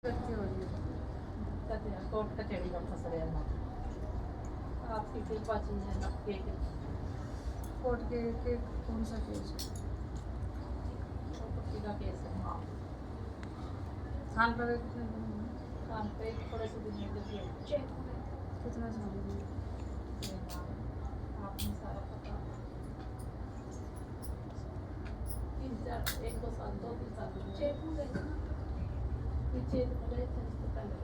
करती हो रही है कोर्ट कचहरी का फंस रहे हैं आपकी कृपा चीज़ है के कोर्ट के कौन सा केस प्रॉपर्टी का केस है। हाँ थान पर कितने दिन हुए? काम पे थोड़े से दिन में चेक कितना साल हुए? आपने सारा पता 3-4 1-2 साल 2-3 साल चेक हो गए थे ना पीछे गए थे उससे पहले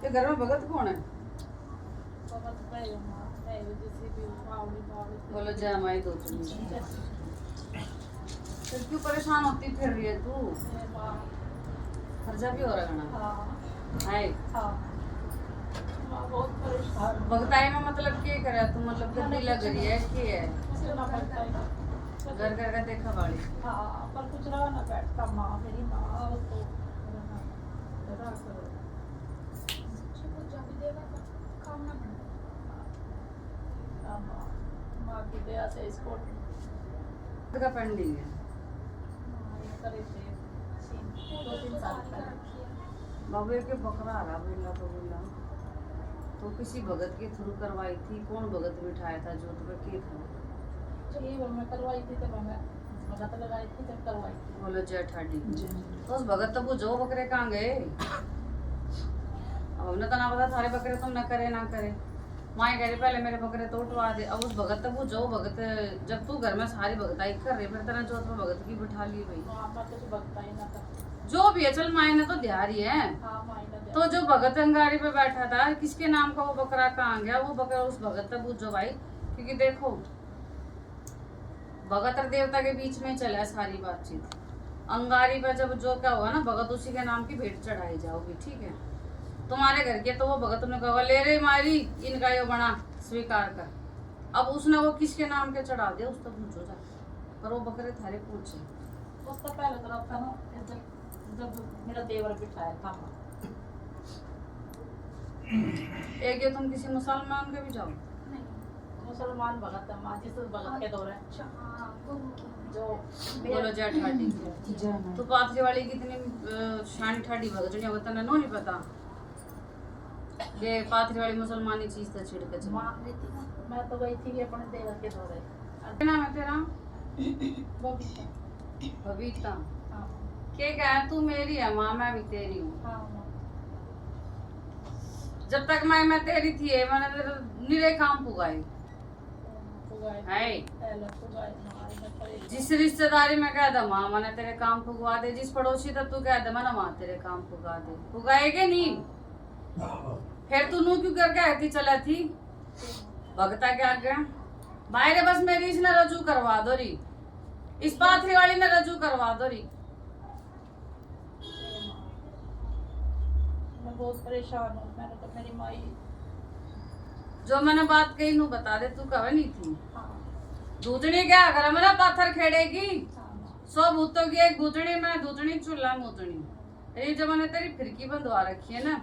ये घर में भगत कौन है? बोलो जय माई दो तुम फिर क्यों परेशान होती फिर रही है तू? खर्चा भी हो रहा है हाय बहुत परेशान भगताई में मतलब क्या करे तू? मतलब गद्दी लग रही है कि है घर घर का देखा वाली हाँ पर कुछ रहा ना बैठता माँ मेरी माँ तो माँ की दया से इसको का पेंडिंग है करे थे 2-3 साल पहले बाबू के बकरा आ रहा बोला तो किसी भगत के थ्रू करवाई थी। कौन भगत बिठाया था जो तुम्हें के था? ये मैं करवाई थी तब मैं भगत लगाई थी तब करवाई थी। बोलो जय ठाडी तो उस भगत तब वो जो बकरे कहाँ गए? अब हमने तो ना पता थारे बकरे तुम न करे ना करे माए कह रही पहले मेरे बकरे तो उठवा दे। अब उस भगत तब वो जो भगत जब तू घर में सारी भगताई कर रही फिर तेरा चौथ में भगत की बिठा ली भाई मैं कुछ भगता ही ना था जो भी है चल माए ने तो ध्यान ही है। हाँ मायना तो जो भगत अंगारी पे बैठा था किसके नाम का वो बकरा कहाँ गया? वो बकरा उस भगत तक पूछो भाई क्योंकि देखो भगत और देवता के बीच में चला सारी बातचीत। अंगारी पर जब जो क्या हुआ ना भगत उसी के नाम की भेंट चढ़ाई जाओगी ठीक है। तुम्हारे घर के तो वो भगत ने कहा ले रे मारी इनका यो बना स्वीकार कर। अब उसने वो किसके नाम के चढ़ा दिया उस तक पूछो जा पर वो बकरे थारे पूछे उसका पहले तरफ था ना जब मेरा देवर बिठाया था एक ये तुम किसी मुसलमान के भी जाओ मुसलमान भगत है माँ जिस भगत के दौरे जो बोलो जय ठाडी तो पाथरी वाली कितनी शानी ठाडी भगत जो होता ना नो नहीं पता ये पाथरी वाली मुसलमानी चीज तो छिड़के चल मैं तो गई थी अपने देवर के दौरे क्या नाम है तेरा? बबीता बबीता हाँ के क्या है? तू मेरी है माँ मैं भी तेरी हूँ। हाँ जब तक मैं तेरी थी मैंने तेरे निरे काम पुगाए है जिस रिश्तेदारी में कह दे माँ मैंने तेरे काम पुगवा दे जिस पड़ोसी तब तू कह दे मैंने माँ तेरे काम पुगा दे पुगाएगे नहीं फिर तू नू क्यों करके आई थी चला थी भगता के आगे भाई रे बस मेरी इसने रजू करवा दो री इस पाथरी वाली ने रजू करवा दो री। मैं बहुत परेशान हूँ मैंने तो मेरी माई जो मैंने बात कही नू बता दे तू कब नहीं थी हाँ दूधनी क्या अगर मेरा पाथर खेड़ेगी हाँ 100 भूतों की एक दूधनी में दूधनी चूल्हा मूतनी ये जब मैंने तेरी फिरकी बंधवा रखी है ना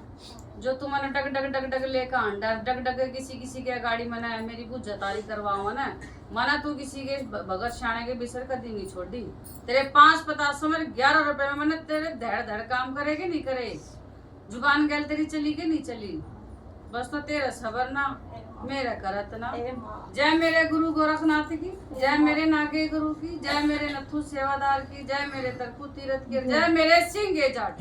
जो तू मैंने डग डग डग डग लेकर अंडा डग डग किसी के गाड़ी मैंने मेरी कुछ जतारी करवाऊंगा ना माना तू किसी के भगत शाणे के बिसर कदी नहीं छोड़ दी तेरे 5-5 में 11 रुपए में मैंने तेरे धड़ धड़ काम करेगी नहीं करे जुबान गैल तेरी चली के नहीं चली बस तो तेरा सबर ना मेरा करत ना। जय मेरे गुरु गोरखनाथ की जय मेरे नागे गुरु की जय मेरे नथु सेवादार की जय मेरे तरकु तीरथ की जय मेरे सिंगे जाट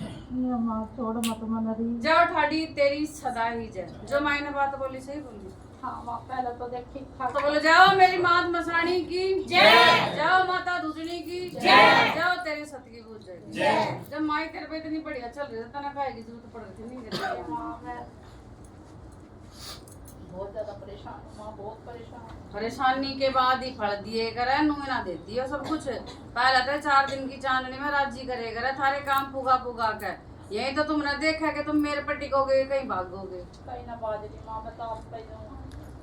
छोड़ मत मन रही जय ठाडी तेरी सदा ही जय। जो मायने बात बोली सही बोली हाँ माँ पहले तो देख ठीक ठाक तो बोलो जाओ मेरी मात मसाणी की जय जाओ माता दूधनी की जय जाओ तेरे सत की पूज जय। जब माई तेरे पे इतनी बढ़िया चल रही था ना खाएगी जरूरत पड़ रही थी नहीं करती माँ मैं बहुत ज्यादा परेशान हूँ माँ बहुत परेशान हूँ। परेशानी के बाद ही फल दिए करे ना देती है सब कुछ पहले तो 4 दिन की चांदनी में राजी करे करे थारे काम पुगा पुगा कर यही तो तुमने देखा कि तुम मेरे पर टिकोगे कहीं भागोगे कहीं ना बाजरी माँ मैं तो आप पे हूँ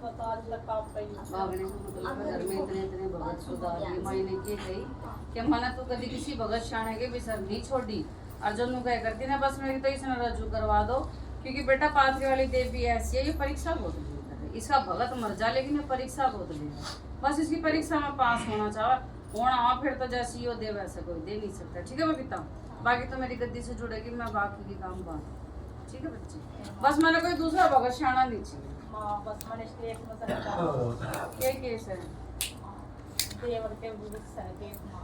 बता आज तक आप पे हूँ भागने का मतलब घर में इतने भगत सुधार ये मायने की गई कि मना तू कभी किसी भगत शाणे के बिसर नहीं छोड़ी अर्जुन कह करती ना बस मेरी तो इसने रजू करवा दो क्योंकि बेटा पाथरी वाली देवी ऐसी है ये परीक्षा बहुत इसका भगत मर जा लेकिन ये परीक्षा बहुत देगा, बस इसकी परीक्षा में पास होना चाहे होना हो, फिर तो जैसी हो दे वैसा कोई दे नहीं सकता। ठीक है बबीता, बाकी तो मेरी गद्दी से जुड़ेगी, मैं बाकी की काम बात। ठीक है बच्चे, बस मैंने कोई दूसरा भगत शाना नहीं चाहिए। हाँ बस मैंने इसलिए एक मसला क्या केस है? देवर के गुस्सा है के मां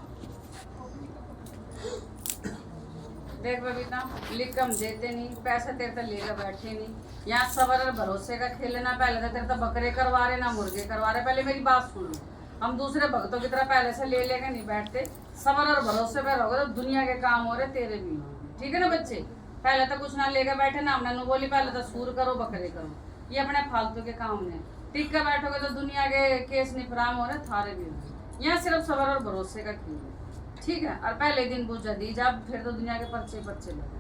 देख बबीता, लिख हम देते नहीं, पैसा तेरे तो लेकर बैठे नहीं, यहाँ सबर और भरोसे का खेल ना। पहले तो तेरे तो बकरे करवा रहे ना मुर्गे करवा रहे, पहले मेरी बात सुन लो। हम दूसरे भक्तों की तरह पहले से ले लेके नहीं बैठते, सबर और भरोसे पे रहोगे तो दुनिया के काम हो रहे तेरे भी होंगे। ठीक है ना बच्चे, पहले तो कुछ ना लेकर बैठे ना, हमने बोली पहले तो सूर करो बकरे करो, ये अपने फालतू के काम ने टिक कर बैठोगे तो दुनिया के केस निफराम हो रहे थारे भी होंगे। यहाँ सिर्फ सबर और भरोसे का खेल है। ठीक है, और पहले दिन पूजा दी जब फिर तो दुनिया के पर्चे पर्चे लगे।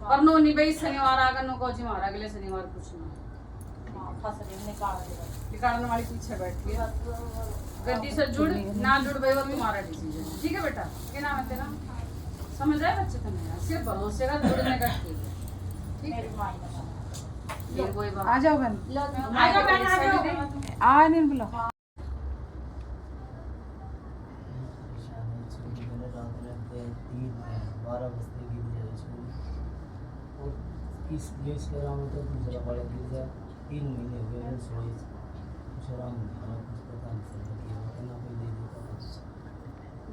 और नो नहीं भाई शनिवार आकर नो कोची मारा, अगले शनिवार कुछ ना हां फसल निकाल देगा, निकालने वाली पीछे बैठी है। गद्दी से जुड़ ना जुड़ भाई वो तुम्हारा डिसीजन है। ठीक है बेटा, क्या नाम है तेरा? समझ रहे बच्चे तुम्हें, सिर्फ भरोसे का जुड़ने का खेल है। ठीक है, मेरी मां ने ये कोई बात आ जाओ बहन, आ जाओ बहन, आ जाओ। आ नहीं बोलो। इस देश के राम तो दूसरा बड़ा गिर जाए 3 महीने हो गए सोई कुछ आराम नहीं आया, कुछ पता नहीं चल रहा कि ना कोई दे देता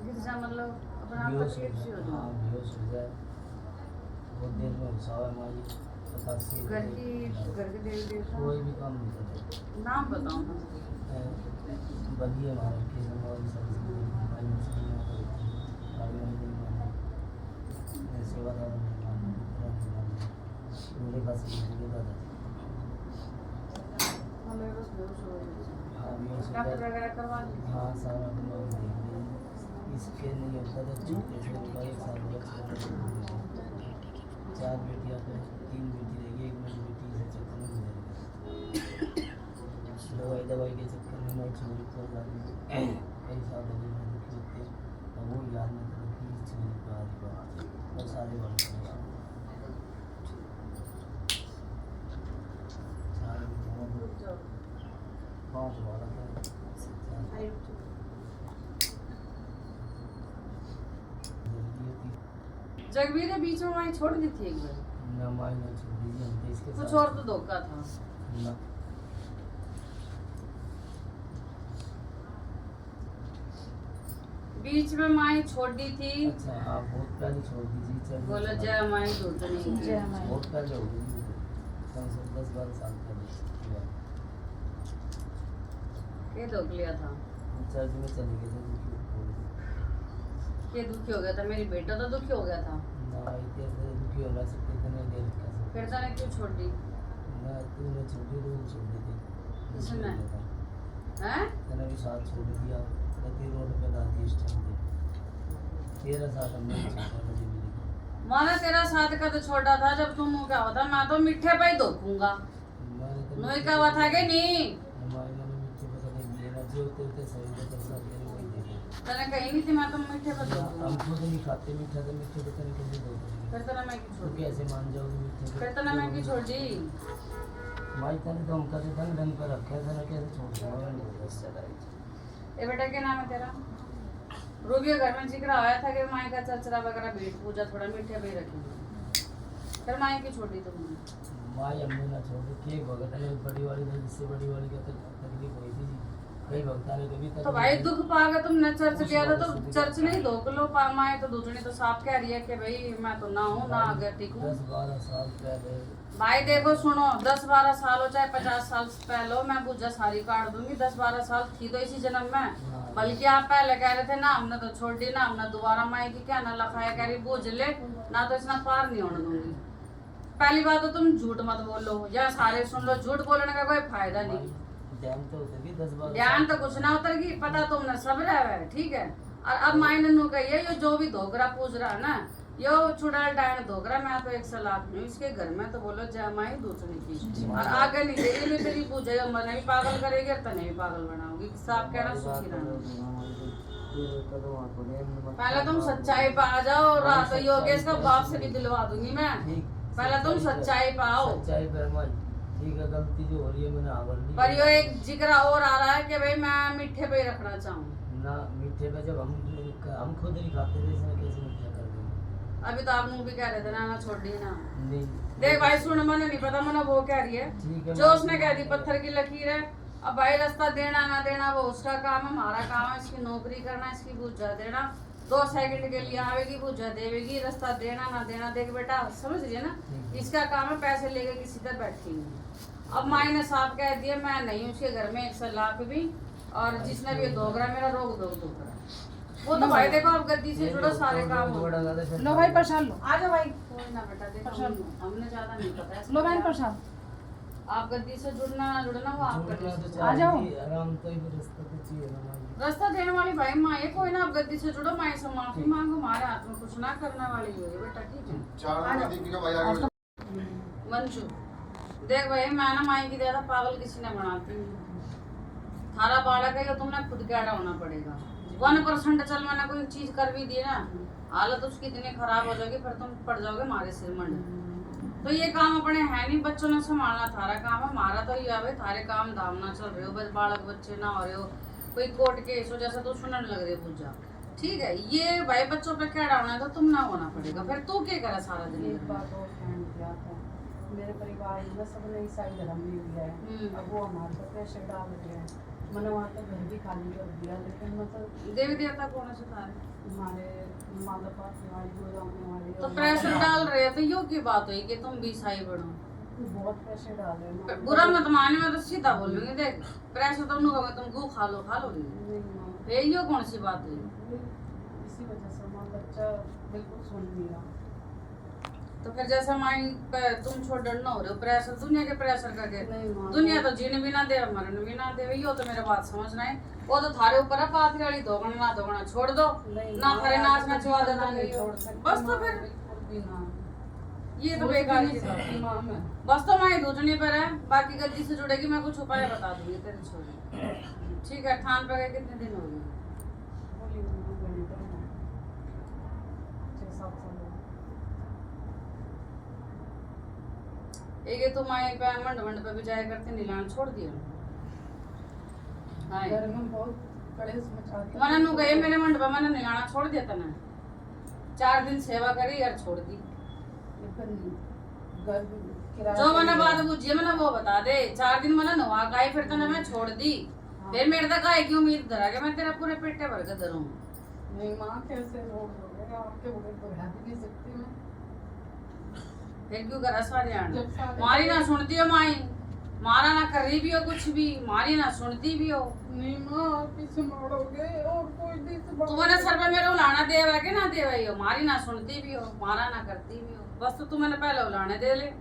गिरजा मतलब अपना बेहोश तकलीफ सी हो हो, हाँ जाए। बेहोश हो जाए बहुत देर में घुसावा मारी 85 घर के देवी देवता कोई भी काम नहीं करते। नाम बताओ ना। बलिए हमारे के समाज सब सेवादार उनके पास उनके दादा हमें बस बेहोश हो गए। हाँ बेहोश हो डॉक्टर जाए। वगैरह करवा ली? हाँ सारा लोग देख लिया, इसके नहीं होता तो छोटे छोटे का 1 साल बच्चा 4 बेटियाँ पे 3 बेटी रहेगी, 1 मेरी बेटी से चक्कर में गुजर गई। दवाई के चक्कर में मैं छोरी को कई साल हो गए मैं दुखी होते, और वो याद नहीं था कि छोरी को आज बात और सारे बड़े सारे बेटियाँ 5 वाला था जगवीर ने बीच में वहीं छोड़ दी थी एक बार, ना माई ना छोड़ दीजिए, हम तो इसके कुछ साथ और तो धोखा था। ना बीच में माई छोड़ दी थी, अच्छा हाँ बहुत पहले छोड़ दीजिए, चलिए बोला जय माई धोतनी जय माई। बहुत पहले हो गई, कम से कम 10-12 साल पहले के धोख लिया था, चर्च में चले गए थे दुखी हो गए। के दुखी हो गया था, मेरी बेटा तो दुखी हो गया था, ना इतने से दुखी हो रहा सकते इतने देर कैसे फिर तने क्यों छोड़ दी? ना तूने छोड़ी तो वो छोड़ दी किसने? हैं? मैंने भी साथ छोड़ दिया, गति रोड पे ला दी इस टाइम पे तेरा साथ हमने छोड़ा मुझे मिली। माना तेरा साथ का तो छोटा था, जब तुम क्या होता मैं तो मिठे पे ही धोखूंगा। मैंने तो नोई का हुआ था कि नहीं? हमारे मैंने मिट्टी पे कभी दिए ना जो तेरे सही है तो सब तेरे को ही दे दे। तने कही नहीं थी मैं तो मिठे पे धोखूंगा, हम खुद नहीं खाते मीठा, तो मीठे पे तेरे कैसे दो फिर तने मैं क्यों तो छोड़ दी? कैसे मान जाओगे मीठे पे? फिर तने मैं क्यों छोड़ दी? माई तने तो हम कहते थे ढंग पर रखे थे ना, कैसे छोड़ दूंगा? ए बेटा क्या नाम है तेरा? रूबी के घर में जिक्र आया था कि माई का चचरा वगैरह भेंट पूजा थोड़ा मीठे पे ही रखेंगे, फिर माई की छोड़ी तुमने? माई हमने ना छोड़ दी, केक भगत ने बड़ी वाली ने जिससे बड़ी वाली का तकलीफ हुई थी, कई भक्ता ने कभी तो भाई दुख पागा तुमने चर्च लिया था तो चर्च नहीं धोख लो, माई तो दूसरी तो साफ कह रही है कि भाई मैं तो ना हूँ ना आगे ठीक हूँ। 10-12 साल पहले भाई देखो सुनो, 10-12 साल हो चाहे 50 साल पहले हो, मैं पूजा सारी काट दूंगी। 10-12 साल थी तो इसी जन्म में, बल्कि आप पहले कह रहे थे ना हमने तो छोड़ दी ना, हमने दोबारा माई की क्या ना लखाया कह रही बूझ ले ना, तो इसना पार नहीं होने दूंगी। पहली बात तो तुम झूठ मत बोलो, या सारे सुन लो, झूठ बोलने का कोई फायदा नहीं। ध्यान तो उतर गई 10-12 ध्यान तो कुछ ना उतर गई, पता तुमने सब रहा है, ठीक है। और अब माई नन्नू कहिए ये जो भी धोकरा पूछ रहा है ना, यो चुड़ैल डायन धोकरा, मैं तो 1 साल आदमी हूँ इसके घर में, तो बोलो जय माई दूसरी की, और आगे नहीं देगी नहीं तेरी पूजा, मैंने भी पागल करेगी और तने भी पागल बनाओगी। साफ कहना सुखी रहना। पहले तुम सच्चाई पा जाओ, रात योगेश का बाप से भी दिलवा दूंगी मैं, पहले तुम सच्चाई पाओ। सच्चाई पर माई ठीक है, गलती जो हो रही है मैंने आवर ली पर यो एक जिक्र और आ रहा है कि भाई मैं मीठे पे ही रखना चाहूँ। ना। मीठे पे जब हम खुद नहीं खाते थे, इसमें कैसे मीठा कर देंगे? अभी तो आप मुंह भी कह रहे थे ना छोड़ दी ना। नहीं देख भाई सुन, मैंने नहीं पता, मैंने वो कह रही है ठीक है, जो उसने कह दी पत्थर की लकीर है। अब भाई रास्ता देना ना देना वो उसका काम है, हमारा काम है इसकी नौकरी करना, इसकी भूजा देना। 2 सेकंड के लिए आवेगी भूजा देवेगी, रास्ता देना ना देना। देख बेटा समझ रही है ना, इसका काम है पैसे लेके किसी तरह बैठेंगे। अब माई ने साफ कह दिया मैं नहीं हूँ उसके घर में 100 लाख भी, और जिसने भी दोगरा मेरा रोक दो दोगरा। वो तो भाई देखो अब गद्दी से जुड़ो सारे काम हो। लो भाई प्रसाद लो। आ जाओ भाई, कोई ना बेटा देखो हमने ज्यादा नहीं पता है। लो बहन प्रसाद। आप गद्दी से जुड़ना वो आपका डिसीजन। आ जाओ। आराम तो ही रास्ता तो चाहिए ना हमारी। रास्ता देने वाली भाई माँ ये कोई ना, आप गद्दी से जुड़ो, माँ से माफी मांगो, हमारे हाथ में कुछ ना करने वाली हो बेटा, ठीक है। आ जाओ। मंजू देख भाई मैं ना माई की ज्यादा पागल किसी ने बनाती हूँ। थारा बालक है, तुमने खुद कैडा होना पड़ेगा। 1% चल मैंने कोई चीज कर भी दी ना, हालत उसकी इतनी खराब हो जाएगी, फिर तुम पड़ जाओगे हमारे सिर मंड। तो ये काम अपने है नहीं, बच्चों ने संभालना थारा काम है, हमारा तो ये है थारे काम धाम ना चल रहे हो, बस बालक बच्चे ना हो रहे हो, कोई कोर्ट केस हो जैसा तो सुनने लग रहे पूजा। ठीक है ये भाई बच्चों पे क्या डालना है तो तुम ना होना पड़ेगा, फिर तू क्या करा सारा दिन। एक बात और ध्यान दिया था, मेरे परिवार में सबने ईसाई धर्म ले लिया है। अब वो हमारे पर प्रेशर डाल रहे हैं। मैंने वहाँ तक घर भी खाली कर दिया, लेकिन मतलब देवी देवता कौन से तारे हमारे माता पास हमारी गोदाम वाली तो प्रेशर डाल रहे हैं, तो यो की बात हुई कि तुम भी ईसाई बनो। बहुत प्रेशर डाल रहे हैं। बुरा मत माने, मैं तो सीधा बोलूंगी। देख प्रेशर तुम लोग तुम गु खा लो नहीं माँ, ये यो कौन सी बात हुई। इसी वजह से माँ बच्चा बिल्कुल सुन नहीं रहा। तो फिर जैसा माई तुम छोड़ डरना हो रहे हो प्रेशर, दुनिया के प्रेशर करके। नहीं माँ, दुनिया तो जीने भी ना दे मरण भी ना दे, यो तो मेरा बात समझना है। वो तो थारे ऊपर है पाथरी वाली, दोगना ना दोगना छोड़ दो, नहीं ना माँ, करे नाच ना चुवा देना नहीं छोड़ सकती बस। तो माँ, फिर बिल्कुल भी ना। ये तो सोच भी बेकार नहीं की बात सकती है। माँ मैं। बस तो माई दूधनी पर है, बाकी गद्दी से जुड़ेगी मैं कुछ उपाय बता दूंगी तेरे छोड़। ठीक है थान पे गए कितने दिन हो गए। बोली माँ, बोली तो माँ। 6-7 साल हो गए। एक ये तो माई पे मंड मंड पे भी जाया करते नीलान छोड़ दिया। हाय घर में बहुत कलेश मचा दिया। मना नु गए मेरे मंड पे, मैंने नीलाना छोड़ दिया था ना। 4 दिन सेवा करी यार छोड़ दी। घर किराया जो मैंने पे बात लिया। पूछी है मैंने वो बता दे। 4 दिन मैंने नवा गाई, फिर तो मैं छोड़ दी। हाँ। फिर मेरे तक आए की उम्मीद धरा के मैं तेरा पूरे पेटे भर के धरूं। नहीं माँ कैसे रोक दोगे, आपके बगैर तो रह भी नहीं सकती मैं। फिर क्यों करा सारे आने जब सारे- मारी ना सुनती हो माई, मारा ना कर रही भी हो कुछ भी, मारी ना सुनती भी हो। नहीं माँ आप पीछे मारोगे और कोई भी से तू मैंने सर पे मेरे उलाना देवा के ना देवा ही हो, मारी ना सुनती भी हो, मारा ना करती भी हो। बस तो तू मैंने पहले उलाने दे ले,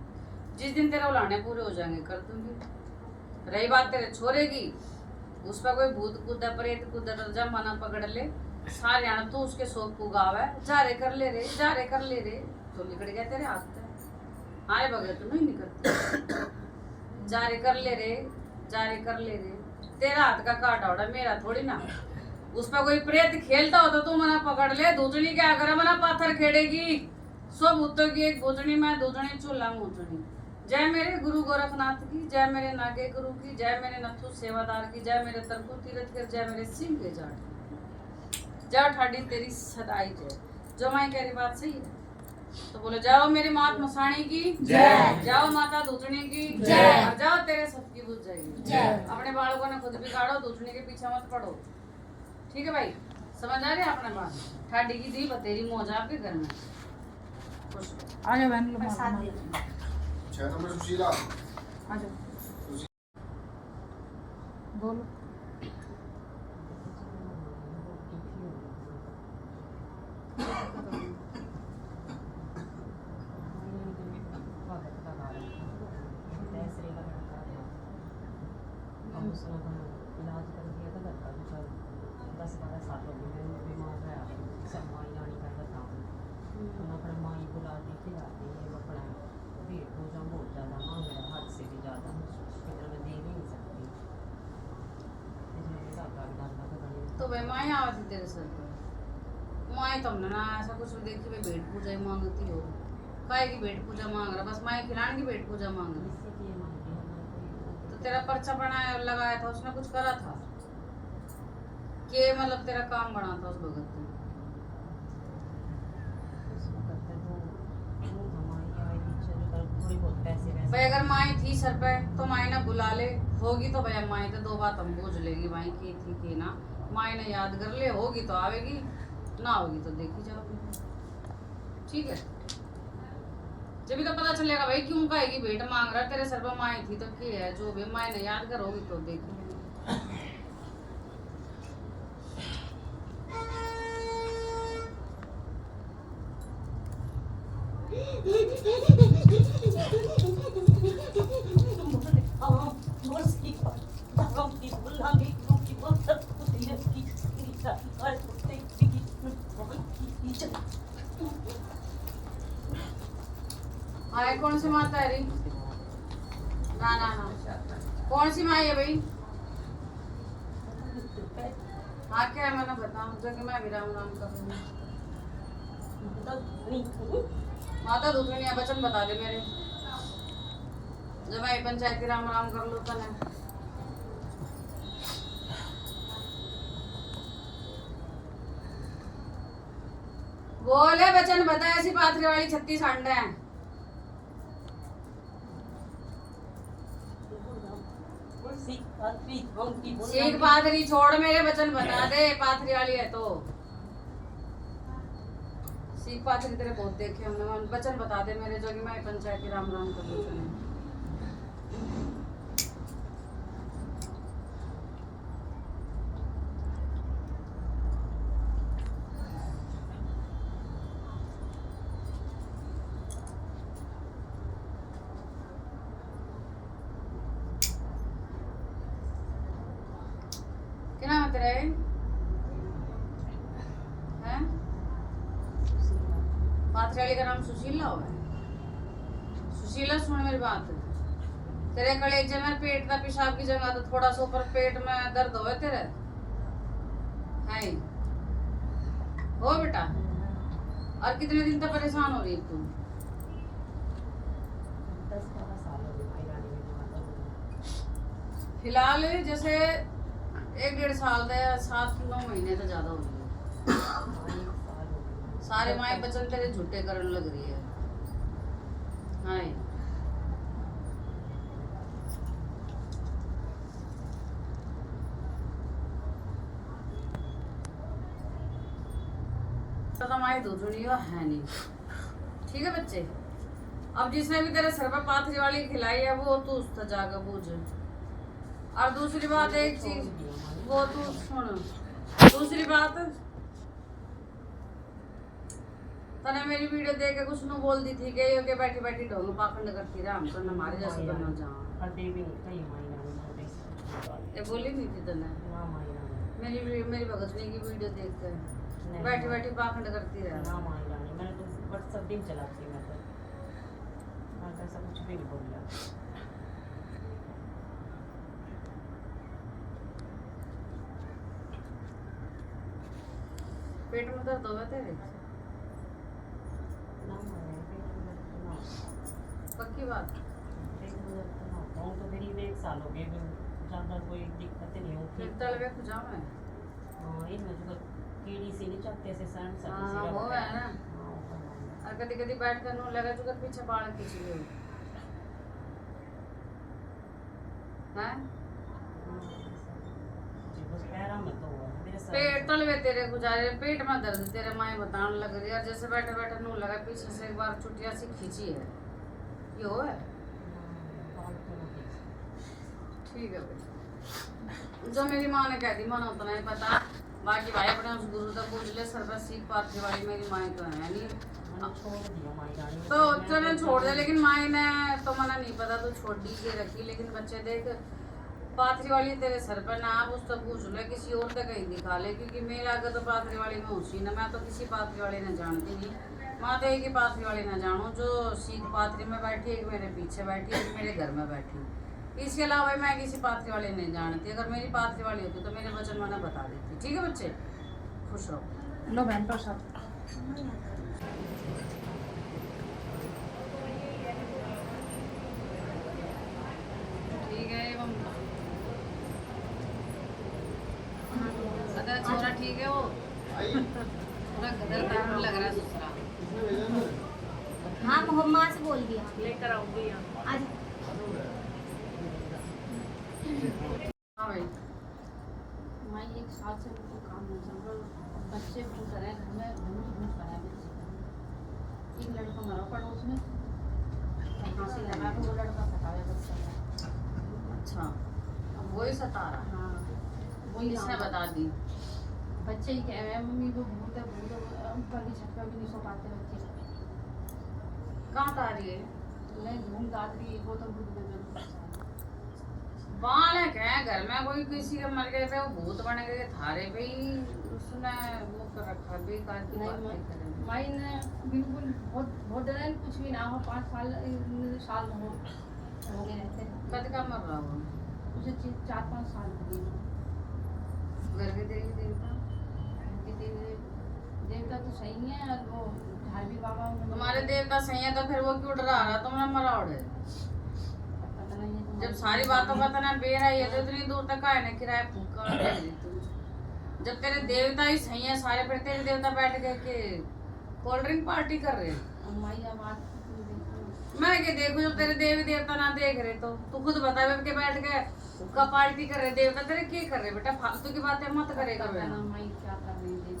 जिस दिन तेरे उलाने पूरे हो जाएंगे कर दूंगी। रही बात तेरे छोरे की, उस पर कोई भूत कूदा प्रेत कूदा तो जब मना पकड़ ले सारे आना तू उसके शोक को गावे, जा रे कर ले रे, जा रे कर ले रे, तो निकल गया तेरे हाथ से। आए बगैर तो नहीं निकलती। जा रे कर ले रे, जा रे कर ले रे, तेरा हाथ का काटा उड़ा मेरा थोड़ी ना। उस पर कोई प्रेत खेलता हो तो तू मना पकड़ ले, दूधनी क्या करे मना पाथर खेड़ेगी। सब भूतों की एक भूतनी में दूधनी चूल्हा मूतनी। जय मेरे गुरु गोरखनाथ की, जय मेरे नागे गुरु की, जय मेरे नथु सेवादार की, जय मेरे तरकु तीरथ के, जय मेरे सिंह के जाट। जय ठाडी तेरी सदाई जय। जो माई कह रही बात सही है तो बोलो जाओ मेरी मात मसाणी की जय, जाओ माता दूधनी की जय, और जाओ तेरे सबकी बुझ जाएगी जय। अपने बालकों ने खुद बिगाड़ो, दूधनी के पीछे मत पड़ो। ठीक है भाई, समझ आ रही है अपने बात। ठाडी की दी बतेरी मौज आपके घर में। खुश रहो। आ जाओ बहन लोग प्रसाद दे। 6 नंबर सुशीला। आ जाओ बोलो। इलाज कर दिया था घर का भी चल 10-12 साल हो गए मैं बीमार रहा सब माई आनी का बताऊँ तो अपना माई बुला दी खिलाती है वो अपना पेट पूजा बहुत ज़्यादा मांग रहा हाथ से भी ज़्यादा इधर मैं दे नहीं सकती तो भाई माई आती तेरे सर पर माई तुमने ना ऐसा कुछ भी देखी भाई भेंट पूजा ही मांगती हो, काहे की भेंट पूजा मांग रहा, बस माई खिलाने की भेंट पूजा मांग रहा। इससे कि ये मांगी है तेरा पर्चा बनाया लगाया था उसने कुछ करा था के मतलब तेरा काम बना था उस भगत ने? थोड़ी बहुत पैसे वैसे भाई अगर माई थी सर पे तो माई ना बुला ले, होगी तो भैया माई तो 2 बात हम पूछ लेगी माई की थी कि ना, माई ने याद कर ले, होगी तो आवेगी, ना होगी तो देखी जाओगी। ठीक है, जब भी तो पता चलेगा भाई क्यों कहेगी भेंट मांग रहा तेरे सर पे माई थी तो क्या है, जो भी माई ने याद कर होगी तो देखी। आए कौन सी माता है री? ना ना ना, कौन सी माई है भाई? हाँ क्या है मैंने बताऊं जो कि मैं भी राम राम करूँगी। माता दूसरी नहीं है, वचन बता दे मेरे, जब मैं पंचायती राम राम कर लो तो ना। बोले वचन बता, ऐसी पाथरी वाली 36 अंडे हैं। सीख पाथरी छोड़, मेरे वचन बता दे, पाथरी वाली है तो सीख पाथरी तेरे बहुत देखे हमने, वचन बता दे मेरे जो कि मैं पंचायती राम राम कर लो तो नहीं। क्या नाम है तेरा? हैं? पाथरी वाली का नाम सुशीला हो? सुशीला सुन मेरी बात, तेरे कलेजे में पेट का पेशाब की जगह तो थोड़ा सा ऊपर पेट में दर्द हो तेरे है हो बेटा? और कितने दिन तक परेशान हो रही है तू? 10-12 साल हो गए भाई रानी में। फिलहाल जैसे 1-1.5 साल का 7-9 महीने तो ज्यादा हो गई है। सारे माए बचन तेरे झूठे करने लग रही है। हाँ तो माई दूसरी है नहीं। ठीक है बच्चे, अब जिसने भी तेरे सर पर पाथरी वाली खिलाई है वो तू उसका जाकर बूझ। और दूसरी बात एक चीज वो तू सुन, दूसरी बात तने मेरी वीडियो देख के कुछ न बोल दी थी कि ये बैठी बैठी ढोंग पाखंड करती रहा, हम तो हमारे जैसे करना जहाँ ये बोली नहीं थी तने मेरी भगतनी की वीडियो देख कर बैठी बैठी पाखंड करती रहा। मैंने तो व्हाट्सएप दिन चलाती मैं तो ऐसा कुछ भी नहीं बोल रहा। पेट में दर्द होगा तेरे? पक्की बात? तो मेरी 1 साल हो गए, ज़्यादा कोई दिक्कत नहीं होती। तलवे खुजा में इनमें जो कीड़ी सी नहीं चाहते ऐसे सहन सा हाँ वो है ना। और कभी कभी बैठ कर नू लगा जो पीछे बाल खींच लियो हैं। पेट तलवे तेरे गुजारे, पेट में दर्द तेरे माए बताने लग रही है, और जैसे बैठे बैठे नू लगा पीछे से एक बार चुटिया सी खींची है, ये हो है। ठीक है भाई, जो मेरी माँ ने कह दी माना उतना ही पता, बाकी भाई अपने उस गुरु तक पूछ ले। सर पर सीख पाथरी वाली मेरी माँ तो है नहीं, तो चलो छोड़ दे, लेकिन माँ ने तो मना नहीं पता तो छोड़ दीजिए रखी। लेकिन बच्चे देख पाथरी वाली तेरे सर पर ना, आप उसको पूछ ले किसी और तक कहीं दिखा ले, क्योंकि मेरा आगे तो पाथरी वाली में होशी ना, मैं तो किसी पाथरी वाली ने जानती नहीं। माँ तो एक ही पाथरी वाली ना जानो जो सीख पाथरी में बैठी, एक मेरे पीछे बैठी, एक मेरे घर में बैठी, इसके अलावा मैं किसी पाथरी वाली नहीं जानती। अगर मेरी पाथरी वाली होती तो मेरे वचन मैंने बता देती। ठीक है बच्चे, खुश रहो। लो बहन प्रसाद। ठीक ठीक है एवं अगर छोरा ठीक है वो पूरा गदर टाइप लग रहा है दूसरा। हाँ मोहम्मद से बोल दिया लेकर आऊंगी यहाँ आज हाँ भाई मैं एक साल से मुझको काम नहीं चल रहा, बच्चे घूस रहे हैं घर में घूस रहे हैं बच्चे। एक लड़का मरा पड़ोस में, फांसी लगा के वो लड़का फटाया बच्चा। अच्छा अब वही सता रहा है। हाँ वही किसने बता दी? बच्चे ही कह रहे हैं मम्मी वो भूत है ऊपर की छत पे भी नहीं सो पाते बच्चे। कहाँ था रही है? नहीं घूम दादरी एक गौतम बुद्ध नगर बाल है क्या घर में? कोई किसी के मर गए थे वो भूत बन गए थारे पे ही उसने वो कर रखा बेकार की नहीं, बातें करे। मैंने बिल्कुल बहुत बहुत डरा कुछ भी ना हो, 5 साल हो गए रहते हैं। कद का मर रहा वो? उसे 4-5 साल हो गए। घर के देवी देवता उनके देवता तो सही है और वो धारवी बाबा तुम्हारे देवता सही है तो फिर वो क्यों डरा रहा तुमने मराओ है? पता नहीं है जब सारी बातों का तना बेरा ही है तो इतनी दूर तक आए ना किराया फूका भेज दी तुम। जब तेरे देवता ही सही है सारे, फिर तेरे देवता बैठ गए कि कोल्ड ड्रिंक पार्टी कर रहे हैं। माइया बात मैं क्या देखूं जब तेरे देवी देवता ना देख रहे तो तू खुद बता के बैठ गए हुक्का पार्टी कर रहे। देवता तेरे क्या कर रहे? बेटा फालतू की बातें मत करेगा। माई क्या कर रही थी।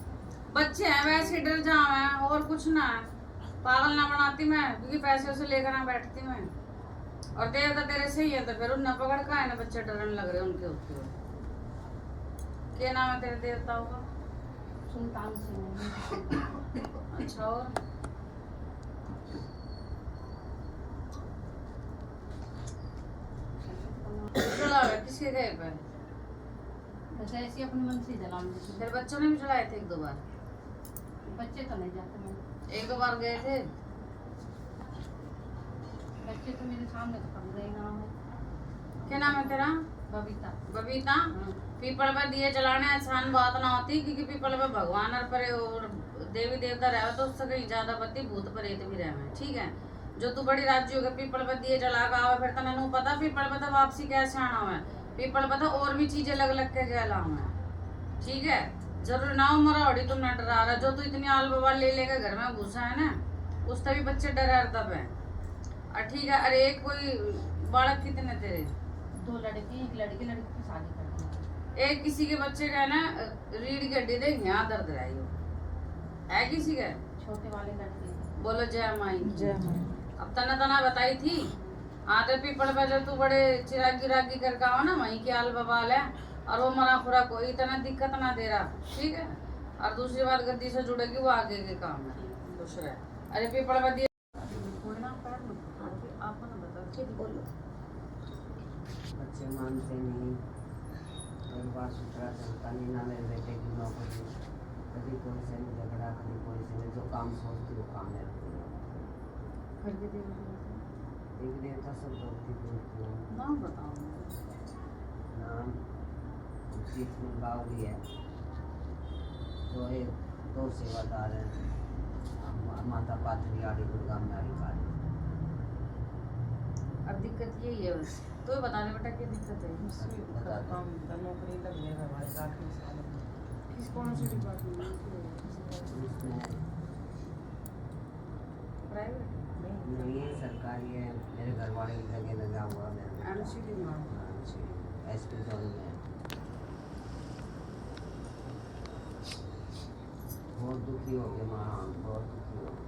बच्चे हैं वैसे डर जाओ है और कुछ ना है। पागल ना बनाती मैं क्योंकि पैसे उसे लेकर ना बैठती मैं। और देवता तेरे सही है तो फिर उन पकड़ का है ना बच्चे डरने लग रहे उनके होते हुए। क्या नाम है तेरे देवताओं का? सुल्तान सिंह। अच्छा और चढ़ावे किसके गए पे? वैसे ऐसे अपने मन से जला लेते तेरे बच्चों ने भी चढ़ाए थे 1-2 बार? बच्चे तो नहीं जाते मैं 1-2 बार गए थे। बच्चे तो मेरे सामने तो पड़ गए नाम है क्या नाम है तेरा? बबीता। बबीता। हाँ। पीपल पे दिए जलाने आसान बात ना होती क्योंकि पीपल पे भगवान और परे और देवी देवता रहे तो उससे कहीं ज्यादा बत्ती भूत प्रेत भी रहे। ठीक है जो तू बड़ी राज्य होगा पीपल पे दिए जला का आवे फिर तने पता पीपल पे तो वापसी कैसे आना है। पीपल पे तो और भी चीजें लग लग के गला है। ठीक है जरूर ना हो मराड़ी तुम न डरा रहा जो तू इतनी आल बबा ले लेकर घर में घुसा है ना उससे भी बच्चे डरा तब है। और ठीक है अरे एक कोई बालक कितने तेरे? 2 लड़की एक लड़की की शादी कर दी। एक किसी के बच्चे का है ना रीढ़ की हड्डी दे यहाँ दर्द रही हो है किसी का? छोटे वाले लड़के बोलो जय माई। जय माई। अब तना तना बताई थी। हाँ तो पीपल पे जब तू बड़े चिरागी रागी करके आओ ना वहीं की आल बबाल है और वो मरा खुरा कोई इतना दिक्कत ना दे रहा। ठीक है और दूसरी बात गद्दी से जुड़ेगी वो आगे के काम है दूसरा। अरे पीपल पे दिए आपको ना बता ठीक बोलो। बच्चे मानते नहीं, परिवार सुथरा चलता नहीं, ना मेरे बेटे की नौकरी, कभी कोई से नहीं झगड़ा, कभी कोई से नहीं, जो काम सोचती वो काम लेती है। घर के देवता एक देवता सब भक्ति पूजती है। नाम बताओ। नाम चीफ में बावली है, तो एक 2 सेवादार हैं, माता पात्री आड़ी दुर्गा म्यारी काली। अब दिक्कत यही है बस तो बता दे बेटा क्या दिक्कत है? काम का नौकरी लग जाएगा भाई 60 साल में। किस कौन सी डिपार्टमेंट प्राइवेट? नहीं ये सरकारी है, मेरे घर वाले की जगह लगा हुआ है। एमसीडी में SP जोन में बहुत दुखी हो गए माँ, बहुत दुखी हो गए।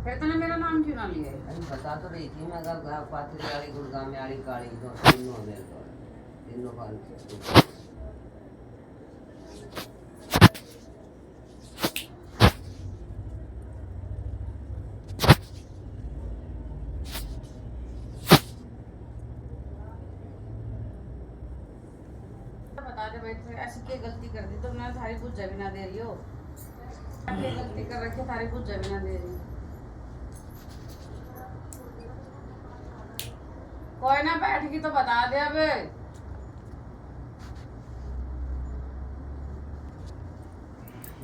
फिर तूने मेरा नाम क्यों ना लिया है? अरे बता तो रही थी मैं अगर पात्री वाली गुड़गांव में आड़ी काली तो तीनों मेरे को तीनों का बता दे भाई ऐसी क्या गलती कर दी तुमने? थारी बुझा भी ना दे रही हो। क्या गलती कर रखी थारी बुझा भी ना दे रही? कोई ना बैठ की तो बता दे अब।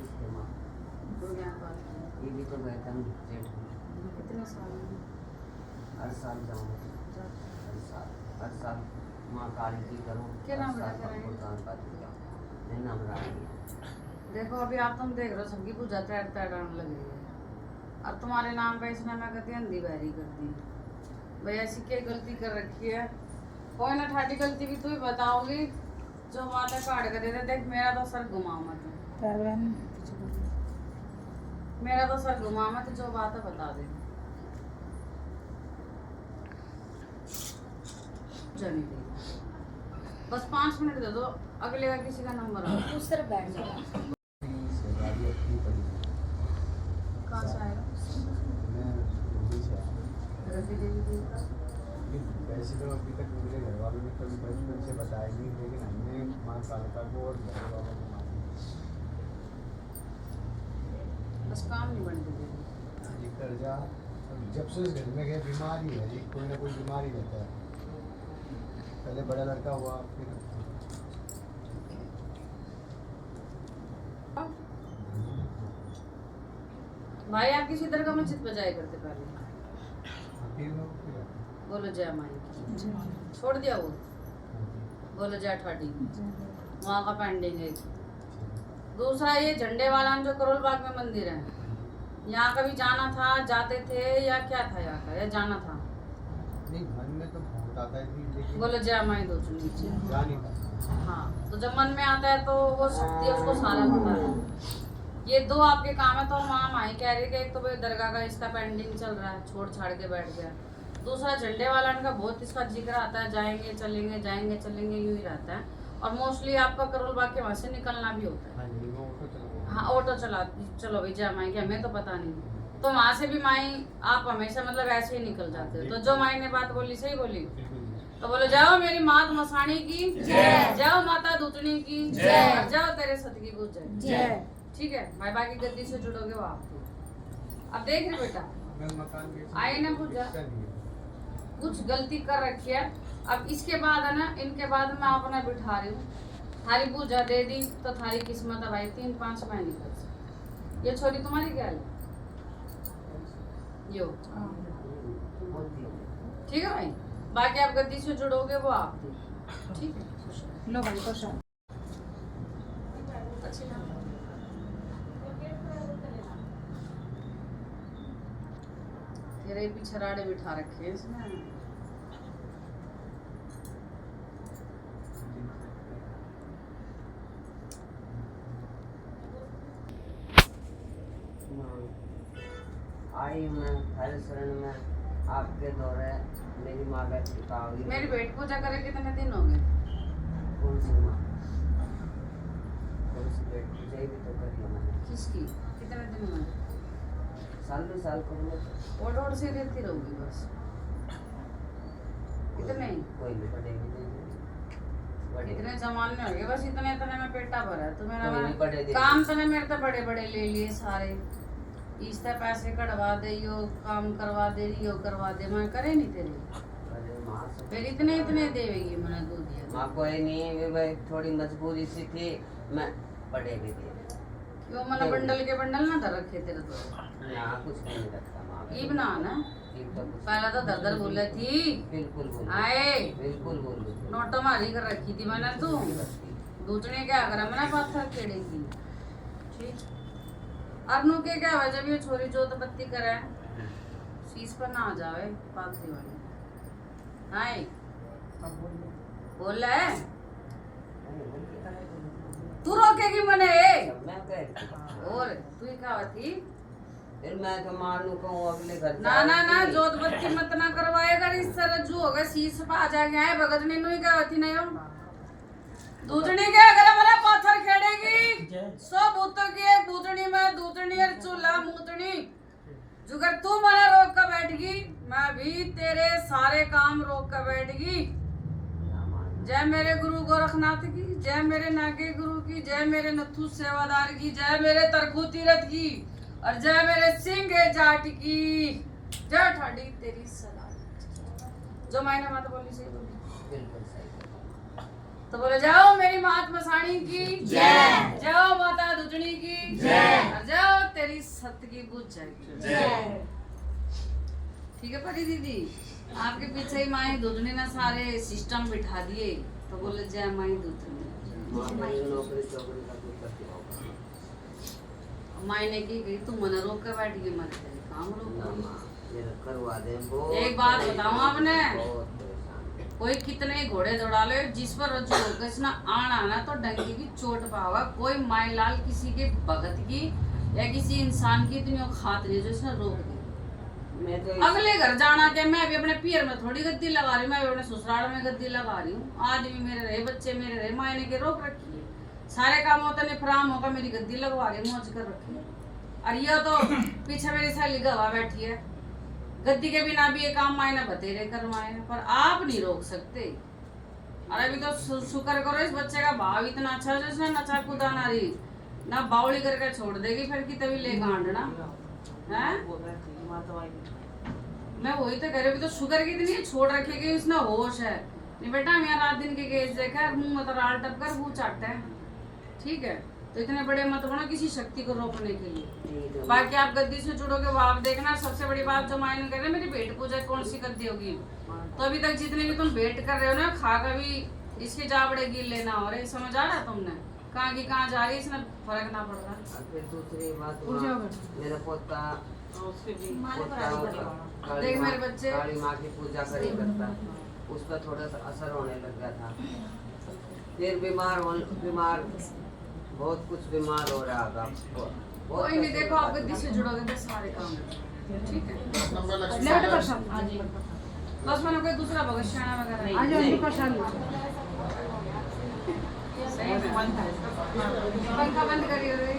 इसके माँ ये भी तो गए थे हम जेठ में। कितने साल में? हर साल जाऊँगा, हर साल माँ काली की करूँ। क्या नाम हर साल रखा है? भगवान का दूंगा। मेरा नाम रानी है। देखो अभी आप तुम देख रहे हो सबकी पूजा तैर तैरान लगी है और तुम्हारे नाम पे इसने मैं कहती अंधी बहरी कर दी। भाई ऐसी क्या गलती कर रखी है? कोई ना ठाटी गलती भी तू ही बताओगी जो माता काट कर देते। देख मेरा तो सर घुमा मत, मेरा तो सर घुमा मत, जो बात है बता दे। जाने दे, बस 5 मिनट दे दो, अगले का किसी का नंबर आ। उस तरफ बैठ जाओ। गाड़ी अपनी पड़ी कहाँ से आएगा? मैं मुंबई से आया। रवि देवी जी का। वैसे तो अभी तक मेरे घर वालों ने कभी बचपन से बताया नहीं, लेकिन हमने माँ कालका को और घर वालों को मानी। बस काम नहीं बनते दे। ये कर्जा अब जब से इस घर में गए बीमारी है, ये कोई ना कोई बीमारी रहता है। पहले बड़ा लड़का हुआ, फिर भाई आप किसी तरह का मस्जिद बजाया करते पहले। फिर बोलो जय माई। छोड़ दिया वो? बोलो जय ठाटी। वहाँ का पेंडिंग है। दूसरा ये झंडे वाला जो करोल बाग में मंदिर है, यहाँ कभी जाना था, जाते थे या क्या था यहाँ का, या जाना था? नहीं, मन में तो बहुत आता है लेकिन बोलो जय माई दो चुनी। जा नहीं पाता। हाँ, तो जब मन में आता है तो वो शक्ति है, उसको सारा पता है। ये दो आपके काम है। तो माँ माई कह रही कि एक तो भाई दरगाह का इसका पेंडिंग चल रहा है, छोड़ छाड़ के बैठ गया। दूसरा झंडे वाला का बहुत इसका जिक्र आता है, जाएंगे चलेंगे जाएंगे चलेंगे यूं ही रहता है। और मोस्टली आपका करोल बाग के वहाँ से निकलना भी होता है। हाँ जी, वो ऑटो चला। हाँ ऑटो चला, चलो भाई जय माई, हमें तो पता नहीं। तो वहाँ से भी माई आप हमेशा मतलब ऐसे ही निकल जाते हो। तो जो माई ने बात बोली सही बोली। तो बोलो जाओ मेरी मात मसाणी की जय, जाओ माता दूतनी की जय, जाओ तेरे सतगी को जय। ठीक है भाई, बाकी गद्दी से जुड़ोगे वो आप। अब देख रहे बेटा, मैं मकान के आए ना पूजा, इसका नहीं है। कुछ गलती कर रखी है। अब इसके बाद है ना, इनके बाद मैं अपना बिठा रही हूँ। थारी पूजा दे दी तो थारी किस्मत है भाई, 3-5 महीने तक। ये छोरी तुम्हारी क्या है? यो ठीक है भाई, बाकी आप गद्दी से जुड़ोगे वो आप। ठीक है, लो भाई खुश हो। अच्छी बात। तेरे भी छराड़े बिठा रखे हैं इसने। आई मैं हर शरण में आपके दौरे मेरी माँ का टिका हुई। मेरी पेट पूजा करे कितने दिन हो गए? कौन सी माँ? कौन सी पेट पूजा ही भी तो करी है मैंने। किसकी? कितने दिन हुए? साल करूँगा तो और से देती रहूंगी बस। इतने ही? कोई नहीं पड़ेगी, नहीं इतने जमान में हो गए बस, इतने इतने में पेटा भरा है। तो मेरा कोई नहीं पड़े दे। काम तने मेरे तो बड़े बड़े ले लिए सारे। इससे पैसे कढ़वा दे, यो काम करवा दे, यो करवा दे, मैं करे नहीं तेरे। अरे माँ से फिर इतने इतने देवेगी मैंने दो दिया। माँ कोई नहीं, वे भाई थोड़ी मजबूरी सी थी, मैं पड़ेगी दे। यो मैंने बंडल के बंडल ना धर रखे तेरे तो। यहाँ कुछ नहीं रखता माँ। ई बना ना, ठीक तो कुछ पहला तो दर दर बोले थी। बिल्कुल बोल आए बिल्कुल बोल नोटो मारी कर रखी थी मैंने। तू दूसरे क्या करा मैंने पत्थर खेड़ी की। ठीक, अब नु के क्या हुआ जब ये छोरी जोत बत्ती करे शीश पर ना आ जावे पालती वाली। हाय बोल रहा है तू रोकेगी मने। मैं कह और तू ही क्या थी? फिर मैं तो मानू कहूँ अगले घर ना ना ना जोत बत्ती मत ना करवाएगा, इस तरह जो होगा शीश पर आ जाएंगे। आए भगत ने नु ही क्या थी नहीं हो दूधनी के अगर हमारा पत्थर खेड़ेगी सो भूतों की एक भूतनी में दूतनी और चूल्हा मूतनी जुगर तू मना रोक कर बैठगी, मैं भी तेरे सारे काम रोक कर बैठगी। जय मेरे गुरु गोरखनाथ की, जय मेरे नागे गुरु की, जय मेरे नथु सेवादार की, जय मेरे तरकू तीरथ की, और जय मेरे सिंह जाट की। जय ठाडी तेरी सलाह। जो मैंने मत बोली सही बोली। बिल्कुल सही। तो बोले जाओ मेरी महात्मा साणी की जय, जाओ माता दूध दूतनी की जय। जाओ तेरी सत की बुझ जाएगी जय। ठीक है परी दीदी, आपके पीछे ही माई दूतनी ने सारे सिस्टम बिठा दिए, तो बोले जय माई दूतनी। नौकरी चौकरी का कुछ करती होगा माई ने की गई, तू मन रोक कर बैठ गई, मन तेरे काम ना रोक। माँ, मेरा करवा दे एक बात बताऊं आपने, बहुत परेशान कोई कितने घोड़े दौड़ा लो, जिस पर रज्जु होकर ना आना ना तो डंकी की चोट पावा। कोई माई लाल किसी के भगत की या किसी इंसान की इतनी औकात नहीं जो इसने रोक दी। मैं तो अगले घर जाना के मैं भी अपने पियर में थोड़ी गद्दी लगा रही हूँ, मैं भी अपने ससुराल में गद्दी लगा रही हूँ। आदमी मेरे रहे, बच्चे मेरे रहे, मायने के रोक रखी है, सारे काम होता नहीं फराम होकर मेरी गद्दी लगवा रही, मौज कर रखी है। और ये तो पीछे मेरी सहेली गवा बैठी है, गद्दी के बिना भी ये काम मायने बतेरे करवाए, पर आप नहीं रोक सकते। और अभी तो शुक्र करो इस बच्चे का भाव इतना अच्छा है, जिसने नचा कूदा ना रही ना बावली करके छोड़ देगी फिर की तभी ले गांडना है। मैं वही तो कह रही हूँ, तो शुगर की इतनी छोड़ रखेगी, इसने होश है नहीं बेटा। मैं रात दिन के केस देखा, मुंह में तो राल टपकर मुंह चाटता है, ठीक है। तो इतने बड़े मत बनो किसी शक्ति को रोकने के लिए। बाकी आप गद्दी से जुड़ोगे वो आप देखना। सबसे बड़ी बात जो मायने कह रहे मेरी भेंट पूजा कौन सी गद्दी होगी, तो अभी तक जितने भी तुम भेंट कर रहे हो ना, खा कर भी इसके जाबड़े गिर लेना हो रहे, समझ आ रहा है तुमने कहाँ की कहाँ जा रही, इसमें फर्क ना पड़ रहा। और फिर दूसरी बात मेरा पोता देख मेरे बच्चे काली माँ की पूजा करी करता, उस पर थोड़ा सा असर होने लग गया था। फिर बीमार बहुत कुछ बीमार हो रहा था। कोई नहीं, देखो आप गद्दी से जुड़ोगे तो सारे काम ठीक है। बस मैंने कोई दूसरा भविष्य वगैरह सही में पंखा बंद करिए रे।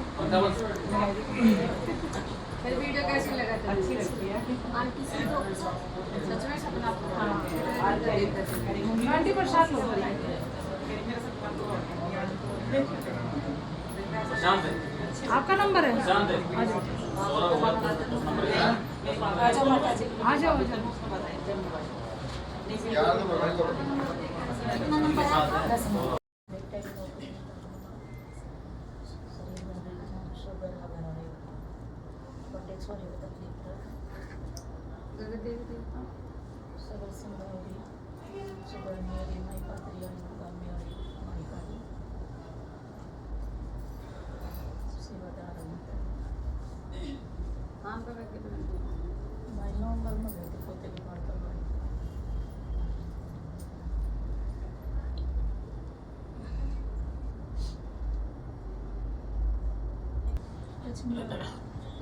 फिर वीडियो कैसी लगा? अच्छी लगती है आंटी से तो सच में सपना आंटी परेशान हो रही है। आपका नंबर है? आ जाओ कितना नंबर है?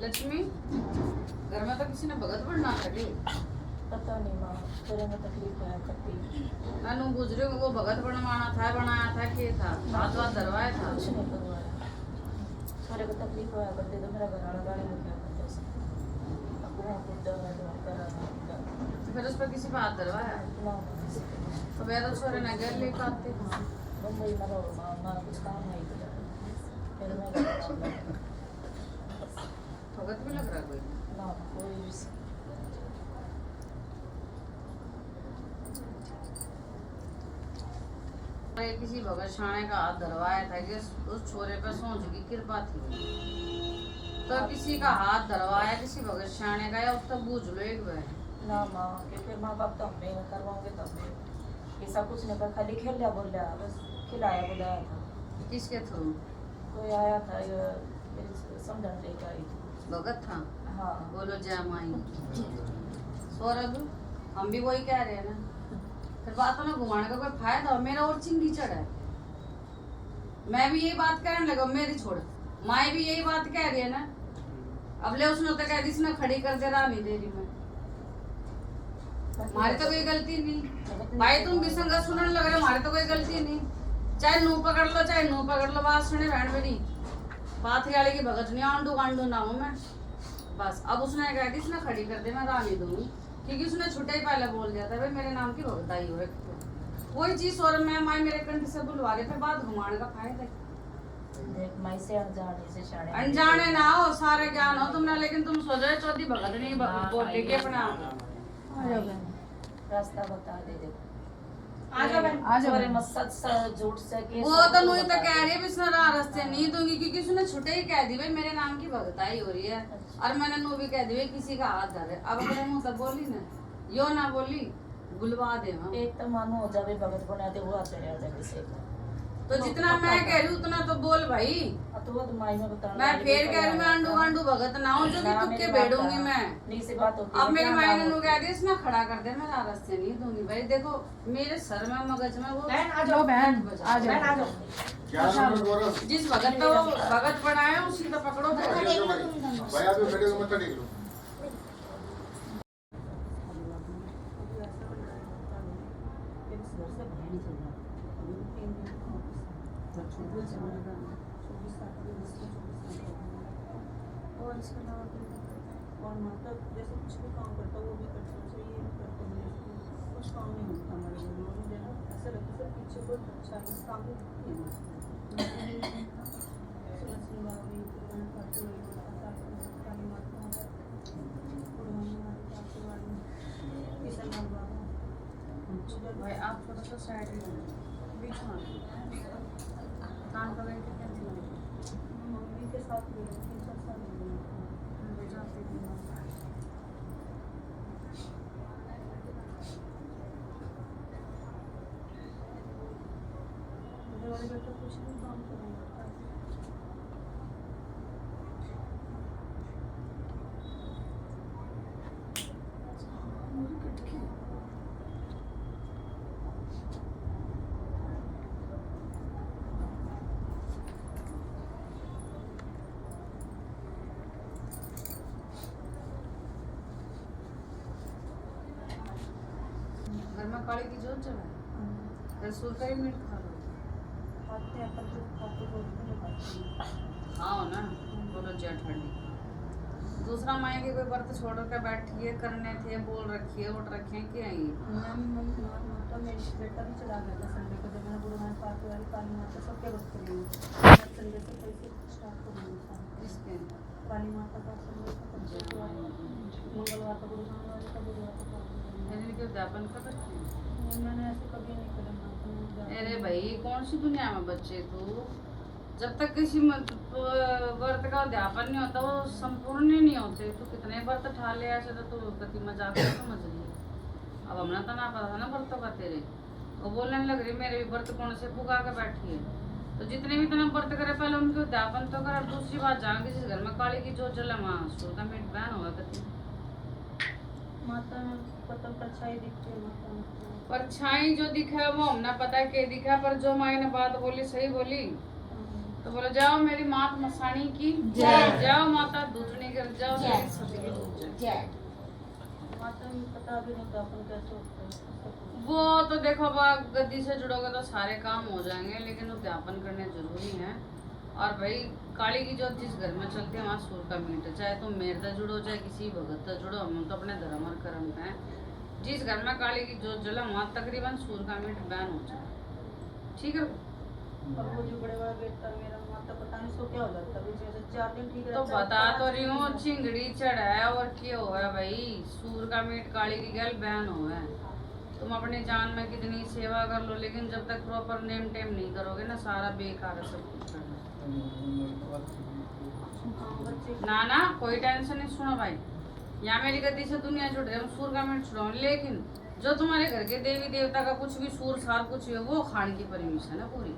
लक्ष्मी घर में तो किसी ने भगत बनना था कि पता नहीं माँ, तेरे में तकलीफ है करती नानू गुजरे वो भगत बनवाना था, बनाया था कि था बात दरवाया था, कुछ नहीं करवाया। सारे को तकलीफ होया करती तो मेरा घर वाला गाड़ी में क्या करता है, अब वहाँ तो फिर उस पर किसी बात दरवाया तो मेरा छोरे ना घर ले पाते बम्बई में रहो माँ, हमारा कुछ काम नहीं किया फिर मैं भगत भी लग रहा कोई ना कोई भी किसी भगत शाणे का हाथ धरवाया था कि उस छोरे पर सोच की कृपा थी, तो किसी का हाथ धरवाया किसी भगत शाणे का या उसका बूझ लो एक बार ना माँ के फिर माँ बाप तो हमें करवाओगे तब ऐसा कुछ नहीं पर खाली खेल लिया बोल रहा बस खिलाया बुलाया था। किसके थ्रू? कोई आया था समझन लेकर आई थी भगत था। हाँ बोलो जय माई। सौरभ हम भी वही कह रहे हैं ना, फिर बातों में घुमाने का कोई फायदा हो? मेरा और चिंगी चढ़ा है, मैं भी यही बात कहने लगा, मेरी छोड़ माई भी यही बात कह रही है ना। अब ले उसने तो कह दी इसने खड़ी कर दे रहा नहीं दे रही मैं, हमारी तो कोई गलती नहीं भाई, तुम भी संगत सुनने लग रहे हो, हमारी तो कोई गलती नहीं। चाहे नू पकड़ लो चाहे नू पकड़ लो, बात सुने बहन मेरी, पाथरी वाले की भगत नहीं आंडू गांडू ना हूँ मैं। बस अब उसने कह दी इसने खड़ी कर दे मैं रानी दूंगी, क्योंकि उसने छुट्टे ही पहले बोल दिया था भाई मेरे नाम की भगत आई हो वही चीज। और मैं माई मेरे कंठ से बुलवा रहे थे, बात घुमाने का फायदा देख माई से अनजाने से शाणे अनजाने ना हो सारे ज्ञान हो तुमने, लेकिन तुम सोचो चौथी भगत नहीं बोल के अपना रास्ता बता दे। देखो छोरे मत सच झूठ से के वो तो नहीं तो कह रही है बिस्मिल्लाह रास्ते नहीं दूंगी, क्योंकि उसने छुटे ही कह दी भाई मेरे नाम की भगताई हो रही है, और मैंने नो भी कह दी भाई किसी का हाथ धरे। अब अगर मुंह से बोली ना, यो ना बोली बुलवा दे हम। एक तो मानो हो जावे भगत बनाते हुआ तेरे आ जावे से तो जितना मैं कह रही हूँ उतना तो बोल भाई। तो वो माई में बता मैं फिर कह रही हूँ मैं अंडू अंडू भगत ना हूँ जो कि तुक्के भेड़ूंगी मैं। नहीं से बात होती अब मेरी माई ने नु कह दी इसमें खड़ा कर दे, मैं रास्ते नहीं दूंगी भाई। देखो मेरे सर में मगज में वो बहन आ जाओ, बहन आ जाओ जिस भगत पे वो भगत बनाया उसी को पकड़ो। और इसके अलावा और मतलब जैसे कुछ भी काम करता वो भी करता हूँ, ये भी करता हूँ, कुछ काम नहीं होता हमारे घर में। मुझे ना ऐसा लगता है पीछे बहुत अच्छा है इस काम में भाई आप थोड़ा सा साइड में बीच में कान पकड़ के क्या मम्मी के साथ भी 3-4 साल हो गए। मेरे वाले बेटा कुछ भी काम करेंगे घर में काली की जोत चला रसूल का ही मीट खा लो। खाते हैं पर जो खाते रोटी नहीं खाते हाँ ना बोलो जेठ हड्डी। दूसरा माए के कोई बर्त छोड़ कर बैठी है करने थे बोल रखी है उठ रखे हैं कि आई मैम माता मेरी बेटा भी चला गया था संडे को, जब मैंने गुरु नानक पार्क वाली काली माता सबके वक्त के लिए संडे से कैसे स्टार्ट करूँगी था इसके काली माता का संडे का मंगलवार का गुरु नानक वाले का बुधवार का मैंने क्यों व्यापन कर रखे हैं? मैंने ऐसे कभी नहीं करा माता। अरे भाई कौन सी दुनिया में बच्चे तू, जब तक किसी व्रत का अध्यापन नहीं होता वो संपूर्ण ही नहीं होते। तू कितने व्रत ठा ले ऐसे तो तू कति मजाक नहीं समझ रही है। अब हमने तो ना पता था ना व्रतों का तेरे, वो बोलने लग रही मेरे भी व्रत कौन से पुगा के बैठी है। तो जितने भी तना व्रत करे पहले उनके अध्यापन तो कर। दूसरी बात जहाँ किसी घर में काली की जोत जले वहाँ सूर का मीट बैन होगा कति। माता पता परछाई दिखती है माता में। परछाई जो दिखा वो हमने पता के दिखा, पर जो माई ने बात बोली सही बोली। तो बोलो जाओ मेरी मात मसानी की जाओ, माता दूधनी कर जाओ, सभी की दूध जाए। माता में पता भी नहीं था अपन कैसे होता है। वो तो देखो अब गद्दी से जुड़ोगे तो सारे काम हो जाएंगे, लेकिन उद्यापन करने जरूरी है। और भाई काली की जोत जिस घर में चलती है वहाँ सूर का मीट है, चाहे तुम मेरे से जुड़ो चाहे किसी भगत से जुड़ो, हम तो अपने धर्म और कर्म पे हैं। जिस घर में काली की जोत जले वहाँ तकरीबन सूर का मीट बैन हो जाए, ठीक है। और वो जो बड़े बड़ा बेटा मेरा माता पता नहीं सो क्या हो जाता है, जैसे 4 दिन ठीक तो रहता है। बता तो रही हूँ चिंगड़ी चढ़ाया और क्या हुआ है भाई, सूर का मीट काली की गैल बैन हुआ है। तुम अपनी जान में कितनी सेवा कर लो, लेकिन जब तक प्रॉपर नेम टेम नहीं करोगे ना सारा बेकार है सब कुछ करना। ना ना कोई टेंशन नहीं, सुनो भाई यहाँ मेरी गद्दी से दुनिया जुड़ रही है, हम सूर का मीट छुड़ाओ, लेकिन जो तुम्हारे घर के देवी देवता का कुछ भी सूर सार कुछ भी है वो खाने की परमिशन है पूरी,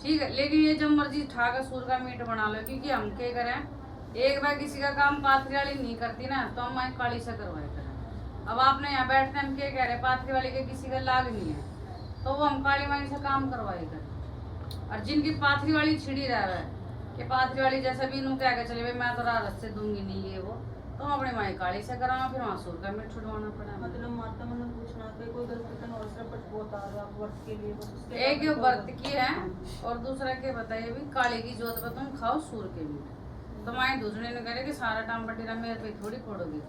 ठीक है। लेकिन ये जब मर्जी ठा कर सूर का मीट बना लो, क्योंकि हम क्या करें एक बार किसी का काम पाथरी वाली नहीं करती ना तो हम काली से करवाए करें। अब आपने यहाँ बैठते हम क्या कह रहे पाथरी वाली के किसी का लाग नहीं है तो वो हम काली माई से काम करवाए करें। और जिनकी पाथरी वाली छिड़ी रहा है कि पाथरी वाली जैसे भी इनू कह के चले भाई मैं तो रात से दूंगी नहीं ये वो, तो हम अपने माई काली से कराओ, फिर वहाँ सूर का मीट छुड़वाना पड़ा। मतलब माता मैंने पूछना कि कोई गलती का और पट बता रहा आप व्रत के लिए बस उसके एक ये व्रत की है और दूसरा क्या बताइए भी काली की जोत पर तुम खाओ सूर के मीट। तो माई दूसरे ने करे कि सारा टाइम बटेरा मेरे पे थोड़ी फोड़ोगी।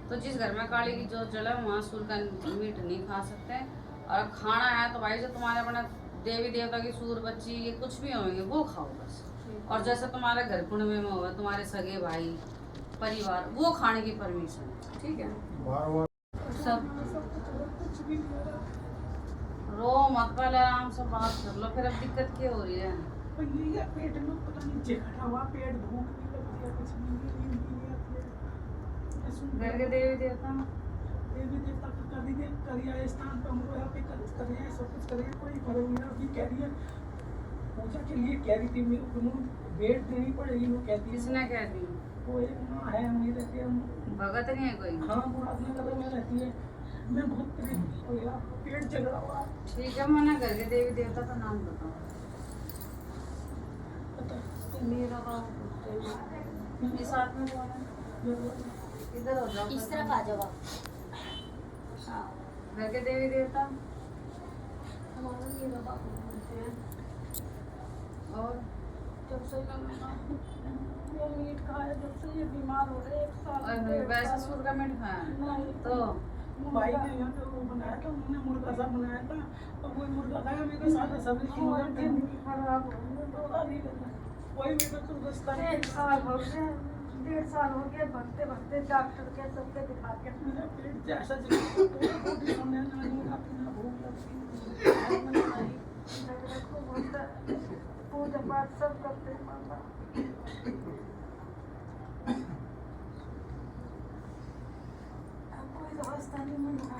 तो जिस घर में काली की जोत जला वहाँ सूर का मीट नहीं खा सकते। और खाना है तो भाई जो तुम्हारे अपना देवी देवता की सूर बच्ची ये कुछ भी होंगे वो खाओ बस। और जैसे तुम्हारे घर कुंडवे में होगा तुम्हारे सगे भाई परिवार वो खाने की परमिशन है, ठीक है। सब रो मत, पहले आराम से बात कर लो, फिर अब दिक्कत क्या हो रही है? पर ये पेट में पता नहीं जकड़ा हुआ, पेट भूख नहीं लगती है, कुछ नहीं नहीं आती है। मैं सुन घर के देवी देवता देवी देवता का करिया स्थान पे हमको यहाँ पे करिया सब कुछ करिया, कोई फर्क नहीं अभी कह रही है पूजा के लिए कह रही थी मेरे को भेंट देनी पड़ेगी, वो कहती है। किसने कह दी? वो एक माँ है, हम ये रहते हैं भगत नहीं है कोई? हाँ मुरादनगर में रहती है। मैं बहुत परेशान हो गया, पेट झगड़ा हुआ है। ठीक है, मना करके देवी देवता का नाम बताओ। पता मेरा बाप इस साथ में कौन है? इधर हो जाओ, इस तरफ आ जाओ आप। हाँ घर के देवी देवता हमारा मेरा बाप बोलते हैं। और जब से वो मीट खाया, जब से ये बीमार हो रहे 1 साल वैसे सुर का मीट खाया है? नहीं तो भाई ने यहाँ पे वो बनाया था, उन्होंने मुर्गा सा बनाया था, तो वो मुर्गा खाया, मेरे साथ सब्जी की मगर खराब हो वही मेरे को रास्ता 1 साल हो गया, 1.5 साल हो गया, भगते भगते डॉक्टर के सबके दिखा के मेरा पेट जैसा रोटी खाने ना भूख लगती झगड़ा खूब होता है, पूजा पाठ सब करते हैं माता। अब कोई रास्ता नहीं मिल रहा।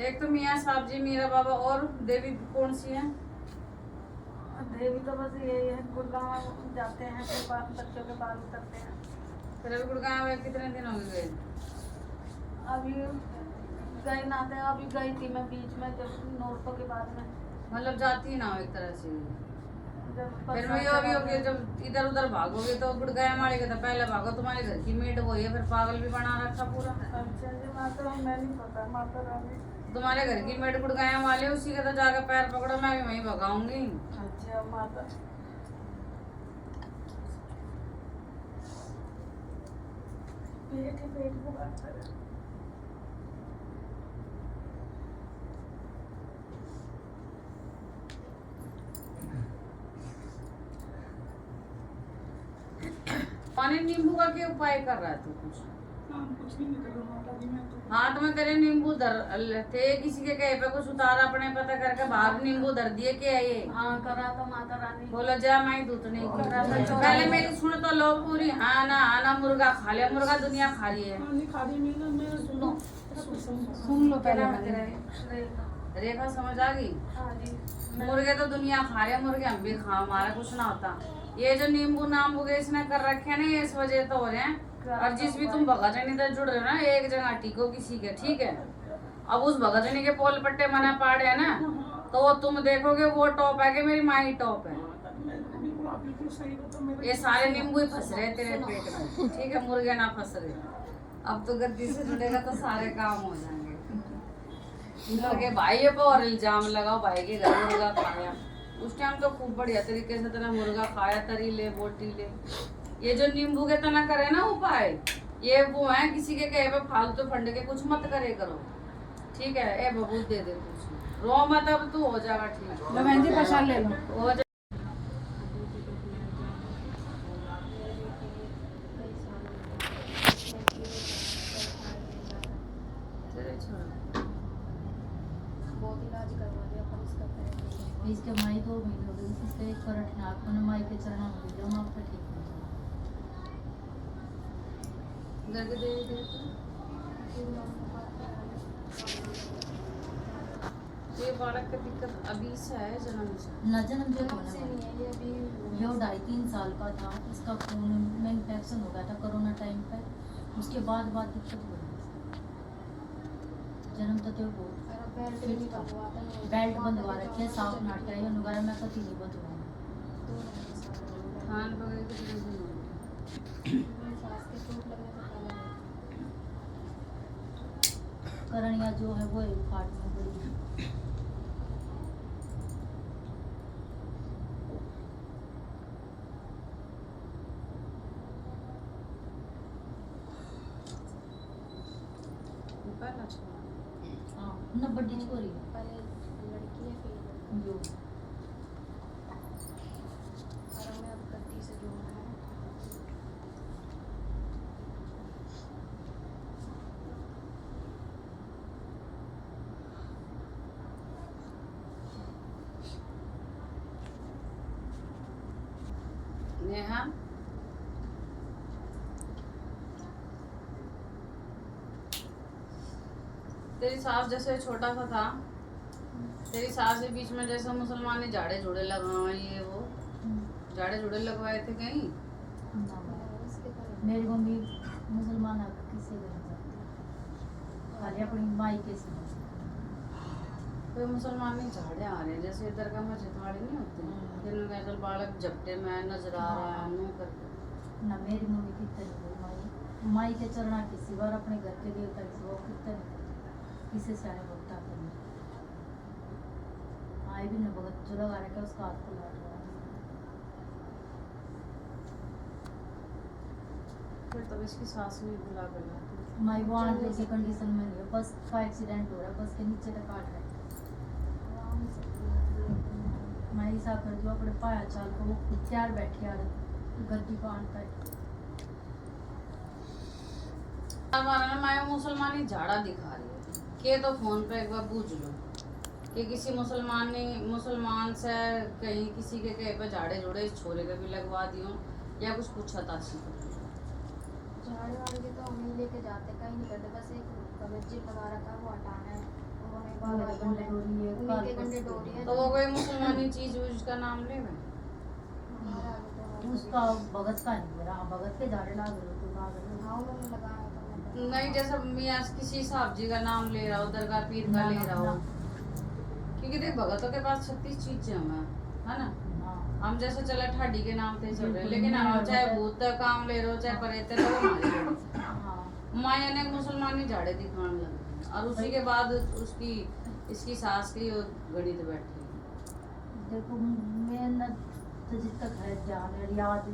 एक तो मियाँ साहब जी, मीरा बाबा, और देवी कौन सी है? देवी तो बस यही है, गुड़गांव जाते हैं, फिर बच्चों के बाल उतरते हैं। फिर अभी गुड़गांव में कितने दिन हो गए? अभी गई ना थे, अभी गई थी मैं बीच में, जब नौरतों के बाद में, मतलब जाती ना हो एक तरह से। जब फिर मैं ये भी हो गया, जब इधर उधर भागोगे तो गुड़गांव वाले के तो पहले भागो, तुम्हारे घर की मेड वो है, फिर पागल भी बना रखा पूरा। अच्छा जी, माता मैं नहीं पता, माता रानी। तुम्हारे घर की मेड गुड़गांव वाले, उसी के तो जाकर पैर पकड़ो, मैं भी वहीं भगाऊंगी। अच्छा माता, पेट बुखार है। पानी नींबू का क्या उपाय कर रहा है तू? कुछ कुछ भी नहीं कर रहा माता जी, मैं तो हाथ में तेरे नींबू धर थे, किसी के कहे पे कुछ उतारा, अपने पता करके बाहर नींबू धर दिए, क्या है ये? हाँ करा था माता रानी। बोलो जा माई दूतने की। पहले मेरी सुन तो लो पूरी। हाँ ना मुर्गा खा लिया, मुर्गा दुनिया खा रही है। पानी खा रही मैं ना, मैं सुनो सुन लो क्या पहले नाम है रेखा। रेखा समझ आ गई? हाँ जी। मुर्गे तो दुनिया खा रहे, मुर्गे हम भी खा, हमारा कुछ ना होता। ये जो नींबू नाम हो गए इसने कर रखे हैं ना, ये इस वजह तो हो रहे हैं। और जिस भी तुम भगतनी इधर जुड़ रहे हो ना, एक जगह टिको किसी के, ठीक है? अब उस भगतनी के पोल पट्टे मना पाड़े है ना, तो वो तुम देखोगे वो टॉप है कि मेरी माँ ही टॉप है। बिल्कुल आप बिल्कुल सही हो, तो मेरे ये सारे नींबू ही फंस रहे तेरे पेट में, ठीक है? मुर्गे ना फंस रहे। अब तो गद्दी से जुड़ेगा तो सारे काम हो जाएंगे। लगे भाई पे और इल्जाम लगाओ, भाई के घर मुर्गा खाया। उस टाइम तो खूब बढ़िया तरीके से तेरा मुर्गा खाया, तरी ले बोटी ले। ये जो नींबू के तना करे ना उपाय, ये वो है किसी के कहे पे फालतू फंड के कुछ मत करे करो, ठीक है? ए बबूत दे दे कुछ, रो मत, अब तू हो जाएगा ठीक। मेहंदी प्रसाद ले लो। हो जा। तेरे छोड़। बहुत इलाज करवा दिया पर इसका पैर इसके माई को उम्मीद हो गई, इसका एक करट नाक को माई के चरणों में दे दो, हम आपका ठीक हो जाए। घर के देवी देवता, ये बालक का दिक्कत अभी से है, जन्म से? न जन्म जो जन्म होने से वाला नहीं है ये अभी। ये 2.5-3 साल का था, इसका खून में इन्फेक्शन हो गया था कोरोना टाइम पे, उसके बाद दिक्कत हो गई। जन्म तो तेरे को मेरा बेल्ट भी नहीं हुआ था। बेल्ट बंधवा रखे, साफ नाटक है नुगारा में कति नहीं बंधवा। खान वगैरह कितने दिन हो गए? मेरी सास के चोट लगने से पहले करणिया जो है वो एक फाट में पड़ी। पहला छोड़ा। हाँ न बड़ी छोरी पहले लड़की है फिर जो और मैं अब गद्दी से नेहा तेरी सास जैसे छोटा सा था, तेरी सास के बीच में जैसे मुसलमान ने झाड़े झूड़े लगवाए, ये वो झाड़े झूड़े लगवाए थे कहीं? ना भाई, मेरी मम्मी मुसलमान आकर किसी को नहीं करती, खाली अपनी माई के से। कोई मुसलमान नहीं झाड़े आ रहे हैं, जैसे इधर का मस्जिद वाले नहीं होते जिनमें कहते बालक झपटे में नजर आ रहा है मुंह करके। ना मेरी मम्मी कितने नहीं, माई के चरणा की सिवा और अपने घर के देवता की सिवा कितने किसे से आने भक्ता करने आई भी न भगत जो लगा रखा उसका हाथ को लाट रहा है। फिर तब इसकी सास ने बुला कर लाती। माई वो आने जैसे कंडीशन में नहीं है, बस का एक्सीडेंट हो रहा है, बस के नीचे तक काट रहा है। मैं ऐसा कर जो अपने पाया चाल को वो खुद तैयार बैठे आ गद्दी को आनता है। हमारा ना माया मुसलमानी झाड़ा दिखा रही है के तो फोन पे एक बार पूछ लो कि किसी मुसलमान से कहीं किसी के कहीं पे झाड़े जोड़े इस छोरे के भी लगवा दियो या कुछ पूछा था झाड़े वाड़े के तो हम ही लेके जाते, कहीं नहीं करते, बस एक कवची लगा रखा है वो हटाना है। उन्होंने बाबा गंडे डोरी है, उन्हीं के गंडे डोरी है। तो वो कोई मुसलमानी चीज उसका नाम ले मैं हमारा आगे तो उसका भगत का नहीं रहा, भगत के झाड़े लाग रहे हो तो लाग रहे हो। हाँ उन्होंने लगाया था। नहीं, जैसे मियाँ किसी साहब जी का नाम ले रहा हो, दरगाह पीर का ले रहा हो, क्योंकि देख भगतों के पास 36 चीजें है ना। हम जैसे चला ठाडी के नाम पे चल रहे, लेकिन हम चाहे भूत का काम ले रहे हो चाहे परेते रहो हमारे माया ने मुसलमानी झाड़े दिखाने लगे और उसी के बाद उसकी इसकी सास की गणित बैठी। देखो मैं न तो जिस तक है ध्यान है याद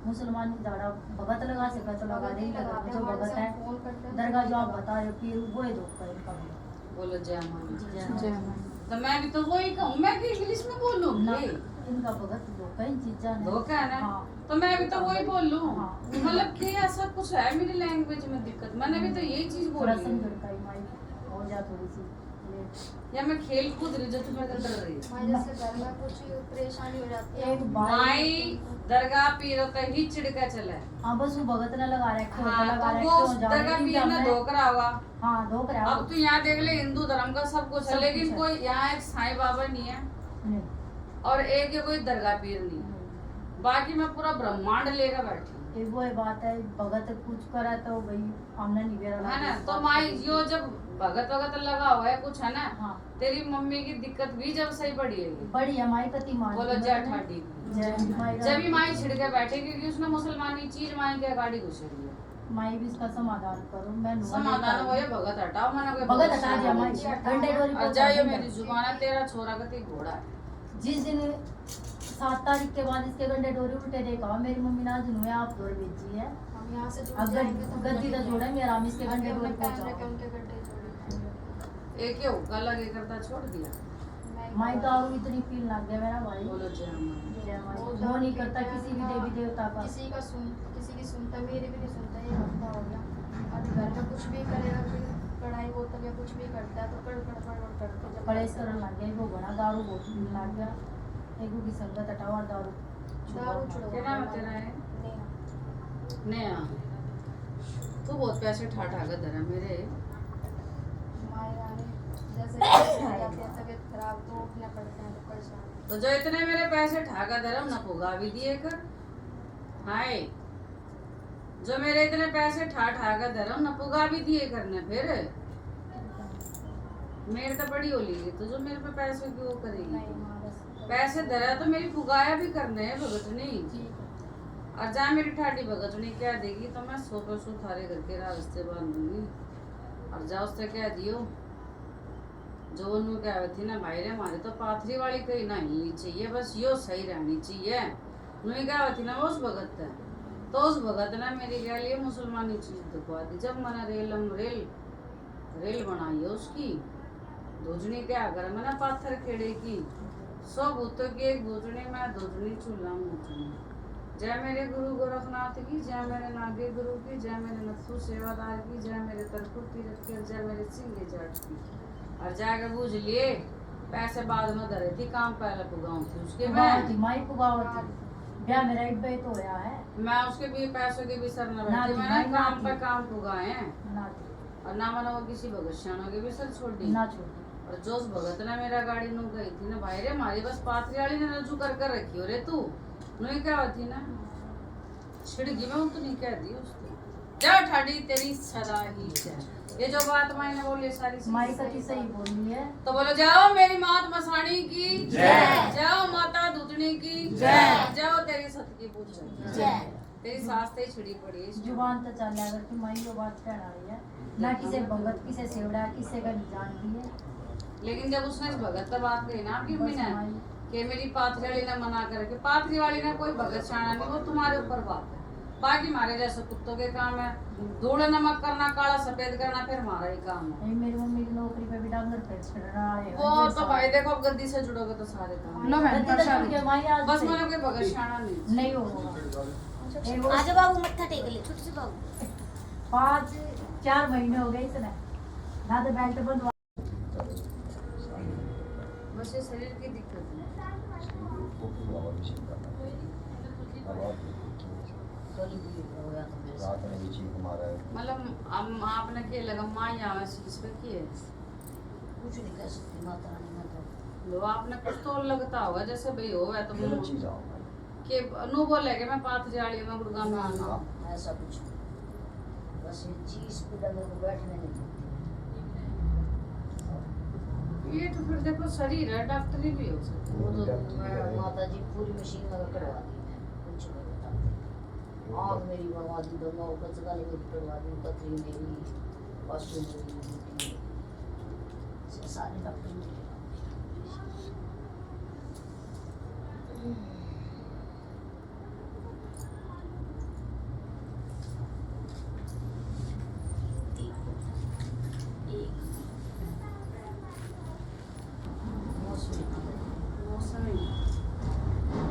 मुसलमान दाड़ा भगत लगा सका तो लगा नहीं लगा, जो भगत है दरगाह जो आप बता रहे हो कि वो है धोखा इनका भी। बोलो जय मां। जय मां। तो मैं भी तो वही कहूँ, मैं कि इंग्लिश में बोलूँगी इनका भगत धोखा इन चीजा ने धोखा है ना। हाँ। तो मैं भी तो वही बोल लूँ, हाँ। मतलब कि ऐसा कुछ है मेरी लैंग्वेज में दिक्कत, मैंने भी तो यही चीज थोड़ा बोली समझता ही माई हो जा थोड़ी सी या मैं खेल कूद रही जो तुम्हें डर रही है। माँ जैसे घर में कुछ परेशानी हो जाती है एक बार माई दरगाह पीर होता ही चिड़का चला है। हाँ बस वो भगत ने लगा रखे हो हाँ, लगा तो रखे वो हो उस जा दरगाह पीर ने धोकरा हुआ। हाँ धोख रहा अब तो यहाँ देख ले हिंदू धर्म का सब कुछ है, सब लेकिन कुछ है। कोई यहाँ एक साईं बाबा नहीं है नहीं और एक ये कोई दरगाह पीर नहीं है, बाकी मैं पूरा ब्रह्मांड लेकर बैठी हूँ। ये वो बात है भगत कुछ करा तो भाई हमने नहीं बेरा है ना। तो माई यो जब भगत वगत लगा हुआ है कुछ है ना, हाँ तेरी मम्मी की दिक्कत भी जब सही पड़ी है। बड़ी है माई कति मान बोलो जय ठाडी। जब ही माई छिड़के बैठे क्योंकि उसने मुसलमानी चीज माई के गाड़ी घुसेड़ी है। माई भी इसका समाधान करो। मैं समाधान हो ये भगत हटाओ, मैंने कोई भगत हटा दिया माई घंटे डोरी और जाइए मेरी जुबान है, तेरा छोरा का घोड़ा है। जिस दिन 7 तारीख के बाद इसके घंटे डोरी उल्टे देखा मेरी मम्मी ना दिन में आप डोरी भेजी है। हम यहाँ से जुड़ अगर जाएंगे तो गद्दी का जोड़ा मेरा हम इसके घंटे हमने डोरी पहन रखे पहुंचाओ। उनके गड्ढे जोड़े। एक ही हुक्का लगे करता छोड़ दिया। माई दारू इतनी पीन लग गया मेरा भाई। बोलो जय मां। जय माई। वो नहीं करता किसी भी देवी देवता का। किसी की सुनता, मेरी भी नहीं सुनता, ये हफ्ता हो गया। अभी घर में कुछ भी करेगा, फिर कढ़ाई बोतल या कुछ भी करता है तो कड़ करके जब पड़ेस करने लग गया वो बड़ा दारू बहुत पीने लग गया। एक की संगत हटाओ और दारू दारू छुड़वा। क्या नाम है तेरा है? नेहा। नया तू बहुत पैसे ठाठा कर दे रहा मेरे। मायरा ने जैसे जाते हैं तबीयत खराब तो उठना पड़ता है तो परेशान। तो जो इतने मेरे पैसे ठाका धर्म न पुगा भी दिए कर। हाय जो मेरे इतने पैसे ठा कर धर्म न पुगा भी दिए करने फिर मेरे तो बड़ी होली है, तो जो मेरे पे पैसे की वो करेगी। नहीं माँ बस पैसे धरा तो मेरी पुगाया भी करने है भगतनी। ठीक है। और जहाँ मेरी ठाडी भगतनी क्या देगी तो मैं 100 पैसों थारे घर के रास्ते बांध दूंगी। और जा उससे कह दियो जो उन्होंने कहा थी ना भाई रे हमारी तो पाथरी वाली कहीं ना हिलनी चाहिए, बस यो सही रहनी चाहिए। उन्होंने कहा थी ना वो उस भगत है, तो उस भगत ने मेरे क्या लिए मुसलमानी चीज दिखवा दी। जब मैंने रेल बनाई है उसकी धुजनी क्या कर मैंने पाथर खेड़े की 100 भूतों की एक भुजनी में धुजनी चूल्हा मुचनी। जय मेरे गुरु गोरखनाथ की, जय मेरे नागे गुरु की, जय मेरे नथु सेवादार की, जय मेरे तरकुर तीरथ की, जय मेरे सिंगे जाट की। और जाकर बूझ लिए पैसे बाद में धरे थी, काम पहले पुगाऊं थी उसके पुगावत थी माई पुगावत थी। ब्याह मेरा इब्बे तो होया है मैं उसके भी पैसों के भी सर न ना बैठी दी, मैंने ना काम दी। पे काम ठुकाए हैं ना दी, और ना मैंने वो किसी भगत श्याणों के भी सर छोड़ दी ना छोड़ी और जो उस भगत ने मेरा गाड़ी नु गई थी ना भाई रे हमारी बस पाथरी वाली ने रजू कर कर रखी हो रे तू नु क्या होती ना छिड़गी में तो नहीं कह दी उसको जा ठाडी तेरी सदा ही है ये जो बात मैंने बोली सारी सही माई सही कति सही बात। बोली है तो बोलो जाओ मेरी मात मसाणी की जय। जाओ माता दूतनी की जय। जाओ तेरी सत की पूछ जय। तेरी सास ते छिड़ी पड़ी है जुबान तो चल अगर कि माई वो बात कहना रही है ना किसे भगत किसे सेवड़ा किसे का नहीं जानती है लेकिन जब उसने इस भगत से बात कही ना आपकी बस अम्मी ने माई कि मेरी पाथरी वाली ने मना कर के पाथरी वाली ने कोई भगत शाना नहीं वो तुम्हारे ऊपर बात है बाकी हमारे जैसे कुत्तों के काम है धूल नमक करना काला सफेद करना फिर हमारा ही काम है नहीं, मेरी मम्मी की नौकरी पे भी डांगर पे छड़ना है वो तो भाई देखो अब गद्दी से जुड़ोगे तो सारे काम लो मैम, गद्दी तो जुड़ के माई आज बस से मैंने कोई भगत शाना नहीं नहीं होगा एक वो आजा बाबू मत्था टेक ले छोटे से बाबू 5-4 महीने हो गए इसने ना तो बेल्ट बंधवा बस ये शरीर की दिक्कत है मतलब हम आपने के लगा माँ यहाँ इस पे किए कुछ नहीं कह सकती माता रानी मैं तो लो आपने कुछ तो लगता होगा जैसे भाई हो है तो कि नु बोले कि मैं पाथरी वाली में गुड़गांव में आना ना ऐसा कुछ नहीं बस ये चीज पे डंगर को बैठने नहीं देती ये तो फिर देखो शरीर है डॉक्टरी भी हो सकती वो तो मैं माता जी पूरी मशीन लगा करवा दी मैं कुछ नहीं बताती आँख मेरी बढ़वा दी दोनों कचगाली मेरी करवा दी पथरी मेरी पशु मेरी से सारे डॉक्टर मेरे मौसमी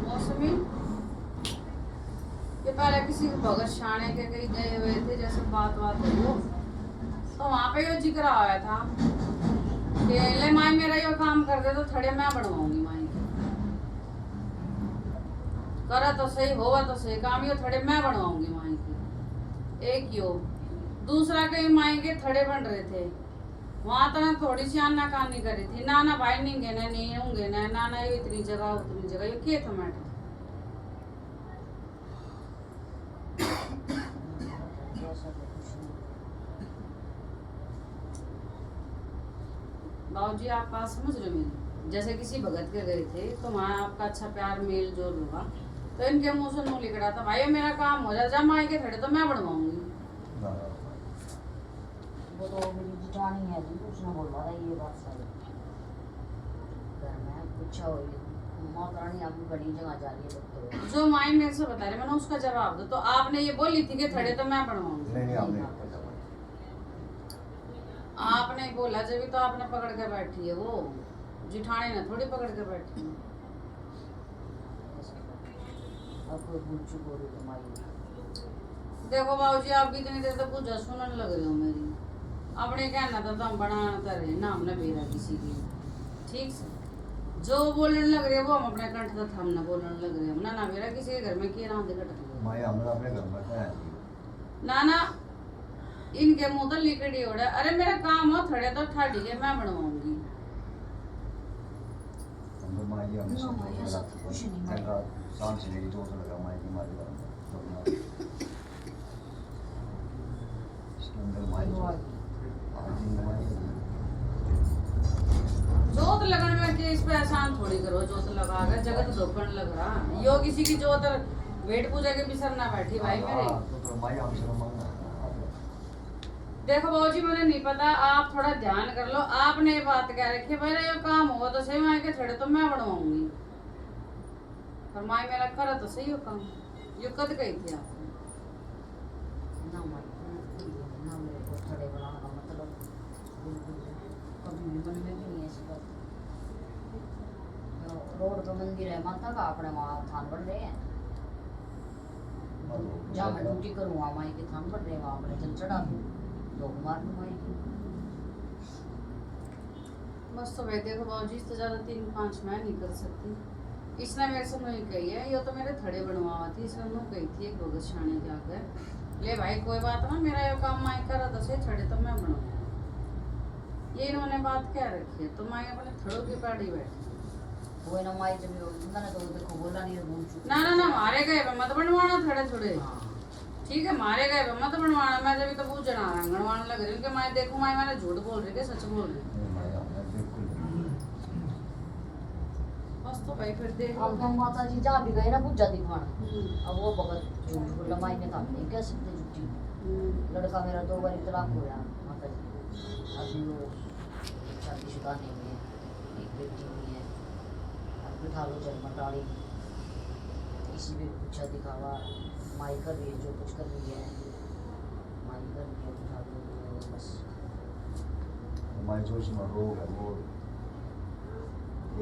मौसमी ये पहले किसी भगत शाणे के कहीं गए हुए थे जैसे बात हो तो वहाँ पे ये जिक्र आया था कि ले माई मेरा ये काम कर दे तो थड़े मैं बनवाऊंगी माई के करे तो सही होगा तो सही काम ये थड़े मैं बनवाऊंगी माई के एक यो दूसरा कहीं माई के थड़े बन रहे थे वहाँ तो ना थोड़ी सी आना कानी करी थी ना ना भाई नहीं गए नहीं होंगे ना ना ये इतनी जगह उतनी जगह ये किए तो मैटर बाबूजी आप बात समझ रहे हो मेरी जैसे किसी भगत के गए थे तो वहाँ आपका अच्छा प्यार मेल जोल होगा तो इनके मुंह से नो लिखड़ा था भाई मेरा काम हो जाए जब माई के खड़े तो मैं बनवाऊंगी वो तो मेरी जिठानी है जी कुछ ना बोल रहा है ये बात सारी घर में पूछा हो माता रानी आपकी बड़ी जगह जा रही है डॉक्टर जो माई मेरे से बता रहे मैंने उसका जवाब दो तो आपने ये बोली थी कि खड़े तो मैं बनवाऊंगी नहीं आपने आपने बोला जब तो आपने पकड़ के बैठी है वो जिठानी ने थोड़ी पकड़ के बैठी है अब कोई भूल चुक हो रही तुम्हारी देखो बाबूजी आप कितनी देर तक पूजा सुनने लग रहे हो मेरी अपने कहना था तो हम बनाना रहे ना हमने भेजा किसी की ठीक से जो बोलने लग रहे हैं वो हम अपने कंठ तक हम ना बोलने लग रहे हैं ना ना मेरा किसी के घर में किए रहा कट माई हमने अपने घर में है ना ना इनके मुंह तो लिकड़ी ओढ़े अरे मेरा काम हो थोड़े तो ठाडी के मैं बनवाऊंगी हम तो माई हमने ना, सब माई, ऐसा तो कुछ नहीं, माई। कल रात शाम से लेडी तो लगा माई की मारी करना इसके अंदर माई आज दिन माई जोत लगन में के इस पे एहसान थोड़ी करो जोत लगा कर जगत धोपन लग रहा यो किसी की जोत वेट पूजा के बिसर ना बैठी भाई मेरे तो माई हमसे मांगना देखो बाबूजी मुझे नहीं पता आप थोड़ा ध्यान कर लो आपने ये बात कह रखी मेरा ये काम होगा तो सही माई के थोड़े तो मैं बनवाऊंगी पर माई मेरा करा तो सही हो काम ये कद गई थी आपने ना माई ना मेरे को थड़े बनाने का मतलब बिल्कुल कभी भी मन में भी नहीं ऐसी बात रोड पे मंदिर है माता का अपने वहाँ थान बढ़ रहे हैं जहाँ मैं ड्यूटी करूँ वहाँ माई के थान बढ़ रहे हैं वहाँ अपने जल चढ़ा दूँ दो मार दूँ माई की बस तो भाई देखो बाबूजी इससे ज्यादा 3-5 मैं नहीं कर सकती इसने मेरे से नहीं कही है, ये तो मेरे थड़े बनवावा थी, इसने नु कही थी एक भगत छाने के आगे, ले भाई कोई बात ना, मेरा ये काम माई करा तो से थड़े तो मैं बनवाऊंगा। ये इन्होंने बात क्या रखी है, तो माई अपने थड़ों की पाड़ी बैठी। वो ना माई जब मैंने तो देखो बोला नहीं बोल चुकी। ना ना ना, मारे गए पे मत बनवाना थड़े थोड़े, हाँ ठीक है, मारे गए पे मत बनवाना। मैं जब तो पूछना रंगणवाने लग रही हूँ कि मैं देखूं माई मैंने झूठ बोल रही है सच बोल रही नहीं माया मैं बिल्कुल बस। तो भाई फिर देख अब हम माता जी जहाँ भी गए ना पूजा दिखवाना, अब वो भगत झूठ बोला माई ने काम नहीं कह सकते झूठी। लड़का मेरा 2 बार तलाक हुआ माता जी, अभी वो शादीशुदा नहीं है, एक बेटी भी है। अब बिठा लो जन्मटाड़ी, इसी में पूछा दिखावा माई कर रही है, जो कुछ कर रही है माई कर रही है, बिठा लो बस। हमारे जो उसमें रोग है वो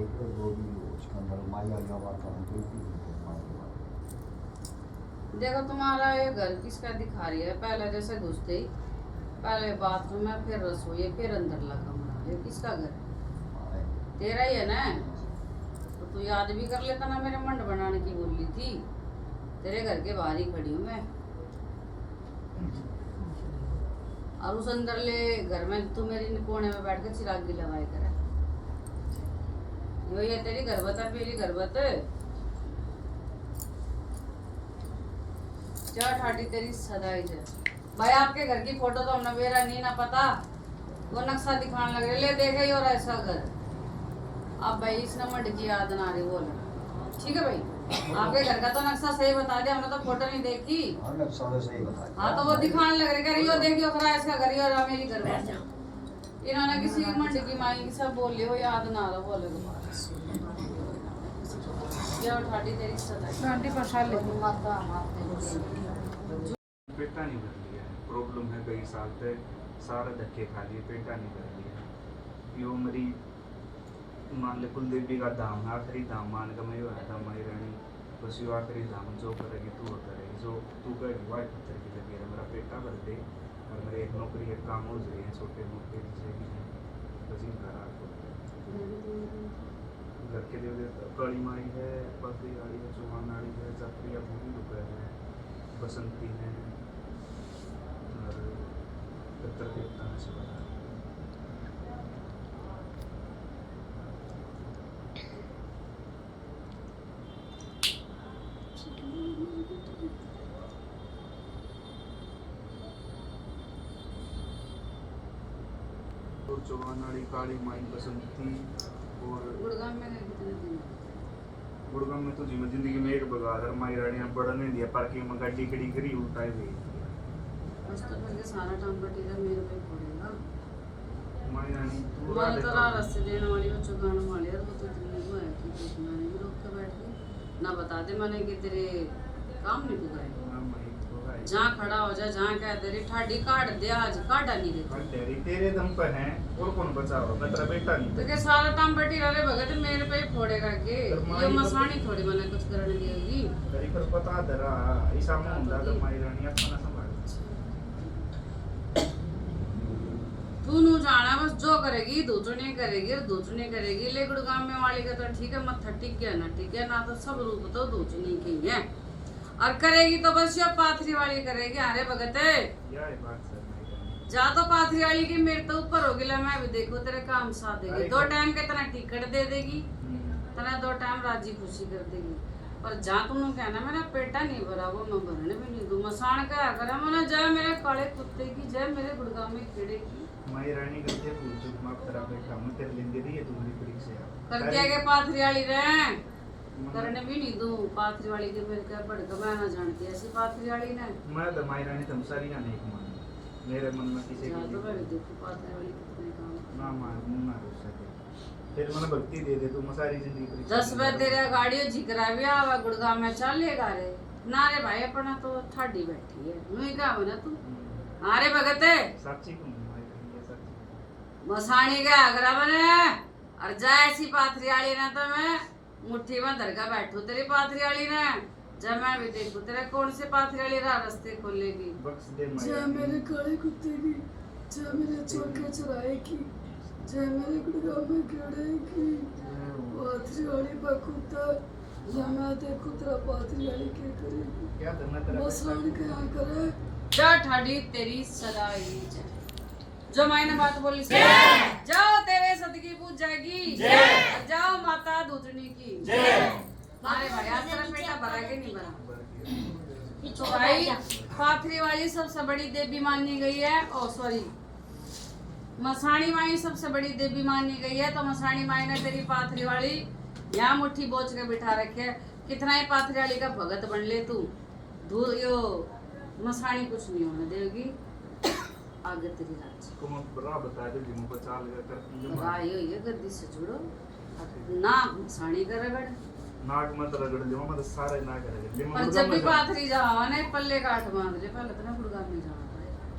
एक तो रोग भी हो, उसके अंदर माया का वातावरण कोई भी नहीं माया के वातावरण। देखो तुम्हारा ये घर किसका दिखा रही है, पहले जैसे घुसते ही पहले बाथरूम में, फिर रसोई, फिर अंदर लगा कमरा, ये किसका घर है? तेरा ही है ना। तो तू याद भी कर लेता ना, मेरे मंड बनाने की बोली थी, तेरे घर के बाहर ही खड़ी हूँ मैं। और उस अंदर ले घर में तू मेरी कोने में बैठ के चिराग भी लगाए करे, ये तेरी गर्भत है, मेरी गर्भत है। क्या ठाटी तेरी सदाई है भाई। आपके घर की फोटो तो हमने मेरा नहीं ना पता, वो नक्शा दिखाने लग रहे, ले देखे ही और ऐसा घर। अब भाई इसने मंड की याद ना रही बोल, ठीक है भाई, आपके घर का तो नक्शा सही बता दिया, हमने तो फोटो नहीं देखी। हाँ नक्शा तो सही बता दिया। हाँ तो वो दिखाने लग रहे, कह रही हो देखियो खरा इसका घर ही और मेरी घर में। इन्होंने किसी मंड की माई सब बोल ली, वो याद ना रहा बोले क्या ठाटी तेरी सदाई। माता माता पेटा नहीं भर लिया है, प्रॉब्लम है कई साल तक, सारा धक्के खा लिए, पेटा नहीं भर लिया। यो मेरी मान ले कुलदेवी का धाम, आखिरी धाम मान का मैं यो आया था माई रानी, बस यो आखिरी धाम जो करेगी तू करेगी, जो तू करेगी वाई पत्थर की लगी है। मेरा पेटा भर दे और मेरे एक नौकरी एक काम हो जाए, छोटे मोटे जैसे भी हैं बस इनका रात घर के देव काली माई है, पथरी वाली है, चौहान वाली है, चक्रिया भूमि रुपये है, बसंती है और पितर देवता है सब। और चौहान वाली काली माई बसंती और गुड़गांव में गए कितने दिन? गुड़गांव में तो जीवन जिंदगी में एक बगादर माई रानी ने बड़ा नहीं दिया, पार्किंग में गाड़ी खड़ी करी उल्टा ही बस तो फिर के सारा टाइम बटेगा मेरे पे पड़ेगा। माई रानी मैं तो रास्ते देने वाली और चुकाने वाली है, वो तो इतनी वो है कि कुछ मैंने भी रोक के बैठ गई ना, बता दे मैंने कि तेरे काम नहीं पुकाए। जहाँ खड़ा हो जा, जहाँ क्या तेरी ठाडी काट दे, आज काटा नहीं देती तेरे दम पर है और कौन बचाओ, मैं तेरा बेटा नहीं। तो के सारा टाइम बटी रहे भगत मेरे पे ही फोड़ेगा के, ये मसानी थोड़ी मैंने कुछ करने देगी। तेरी पर पता दरा ऐसा में ਹੁੰਦਾ तो माई रानी अपना संभाल। तू नू जाना बस, जो करेगी दूचनी करेगी और दूचनी करेगी। ले गुड़गांव में वाली का तो ठीक है, मत्था टिक गया ना ठीक है ना, तो सब रूप तो दूचनी की है और करेगी तो बस ये पाथरी वाली करेगी। अरे भगत जा तो पाथरी वाली की मेरे तो ऊपर होगी, ले मैं भी देखो तेरे काम साथ देगी, 2 टाइम के तना टिकट दे देगी, तना 2 टाइम राजी खुशी कर देगी। पर जा तुम कहना मेरा पेटा नहीं भरा, वो मैं भरने भी नहीं दूं। मसान क्या करे मैंने, जय मेरे काले कुत्ते की, जय मेरे गुड़गांव में कीड़े की। माई रानी करते पूछ माफ तेरा बेटा मैं तेरे लेंदे दी है तुम्हारी परीक्षा कर दिया के पाथरी वाली रे करने भी नहीं दूं। पाथरी वाली के मेरे क्या भड़का, मैं ना जानती ऐसी पाथरी वाली ने। मैं तो माई रानी तुम सारी ना नहीं मान मेरे मन में किसी जा तो मैं की भी देखूं पाथरी वाली कितने काम ना मान मुंह ना रुक सके, फिर मैंने भक्ति दे दे तू सारी जिंदगी परीक्षा 10 बजे तेरे गाड़ियों जिकरा भी आवा गुड़गांव में चलेगा रे ना रे भाई, अपना तो ठाडी बैठी है मुई का बना तू। अरे भगत साक्षी को माई रानी ये साक्षी मसानी के आगरा बने और जा ऐसी पाथरी वाली ना तो मैं मुट्ठी में धरका बैठू तेरी पाथरी वाली ने। जब मैं भी देखू तेरे कौन से पाथरी वाली रास्ते खोलेगी। बख्श दे माई जय रानी। मेरे काले कुत्ते की, जय मेरे चौके चौराहे की, जय मेरे गुड़गांव में कीड़े की, पाथरी वाली का कुत्ता या मैं देखो तेरा पाथरी वाली क्या करेगी क्या करना तेरा बस रानी क्या करे जा ठाडी तेरी सदा ही जय। जो मायने बात बोली से जाओ तेरे सदकी पूज जाएगी जाओ माता दूधनी की अरे भाई आज तेरा पेटा भरा के नहीं भरा तो भाई पाथरी वाली सबसे बड़ी देवी मानी गई है। ओ सॉरी, मसाणी माई सबसे बड़ी देवी मानी गई है। तो मसाणी माई ने तेरी पाथरी वाली यहाँ मुट्ठी बोझ के बिठा रखे है। कितना ही पाथरी वाली का भगत बन ले तू, यो मसाणी कुछ नहीं होने देगी आगे तेरी राज को मैं बड़ा बता दे जी मुझको चाल कर रायो ये गद्दी से जुड़ो ना मसाणी कर रगड़ नाक मत रगड़ जो मत सारे ना करेंगे पर जब भी पाथरी जाओ ने पल्ले काट बांध ले। पहले तो ना गुड़गांव में जाना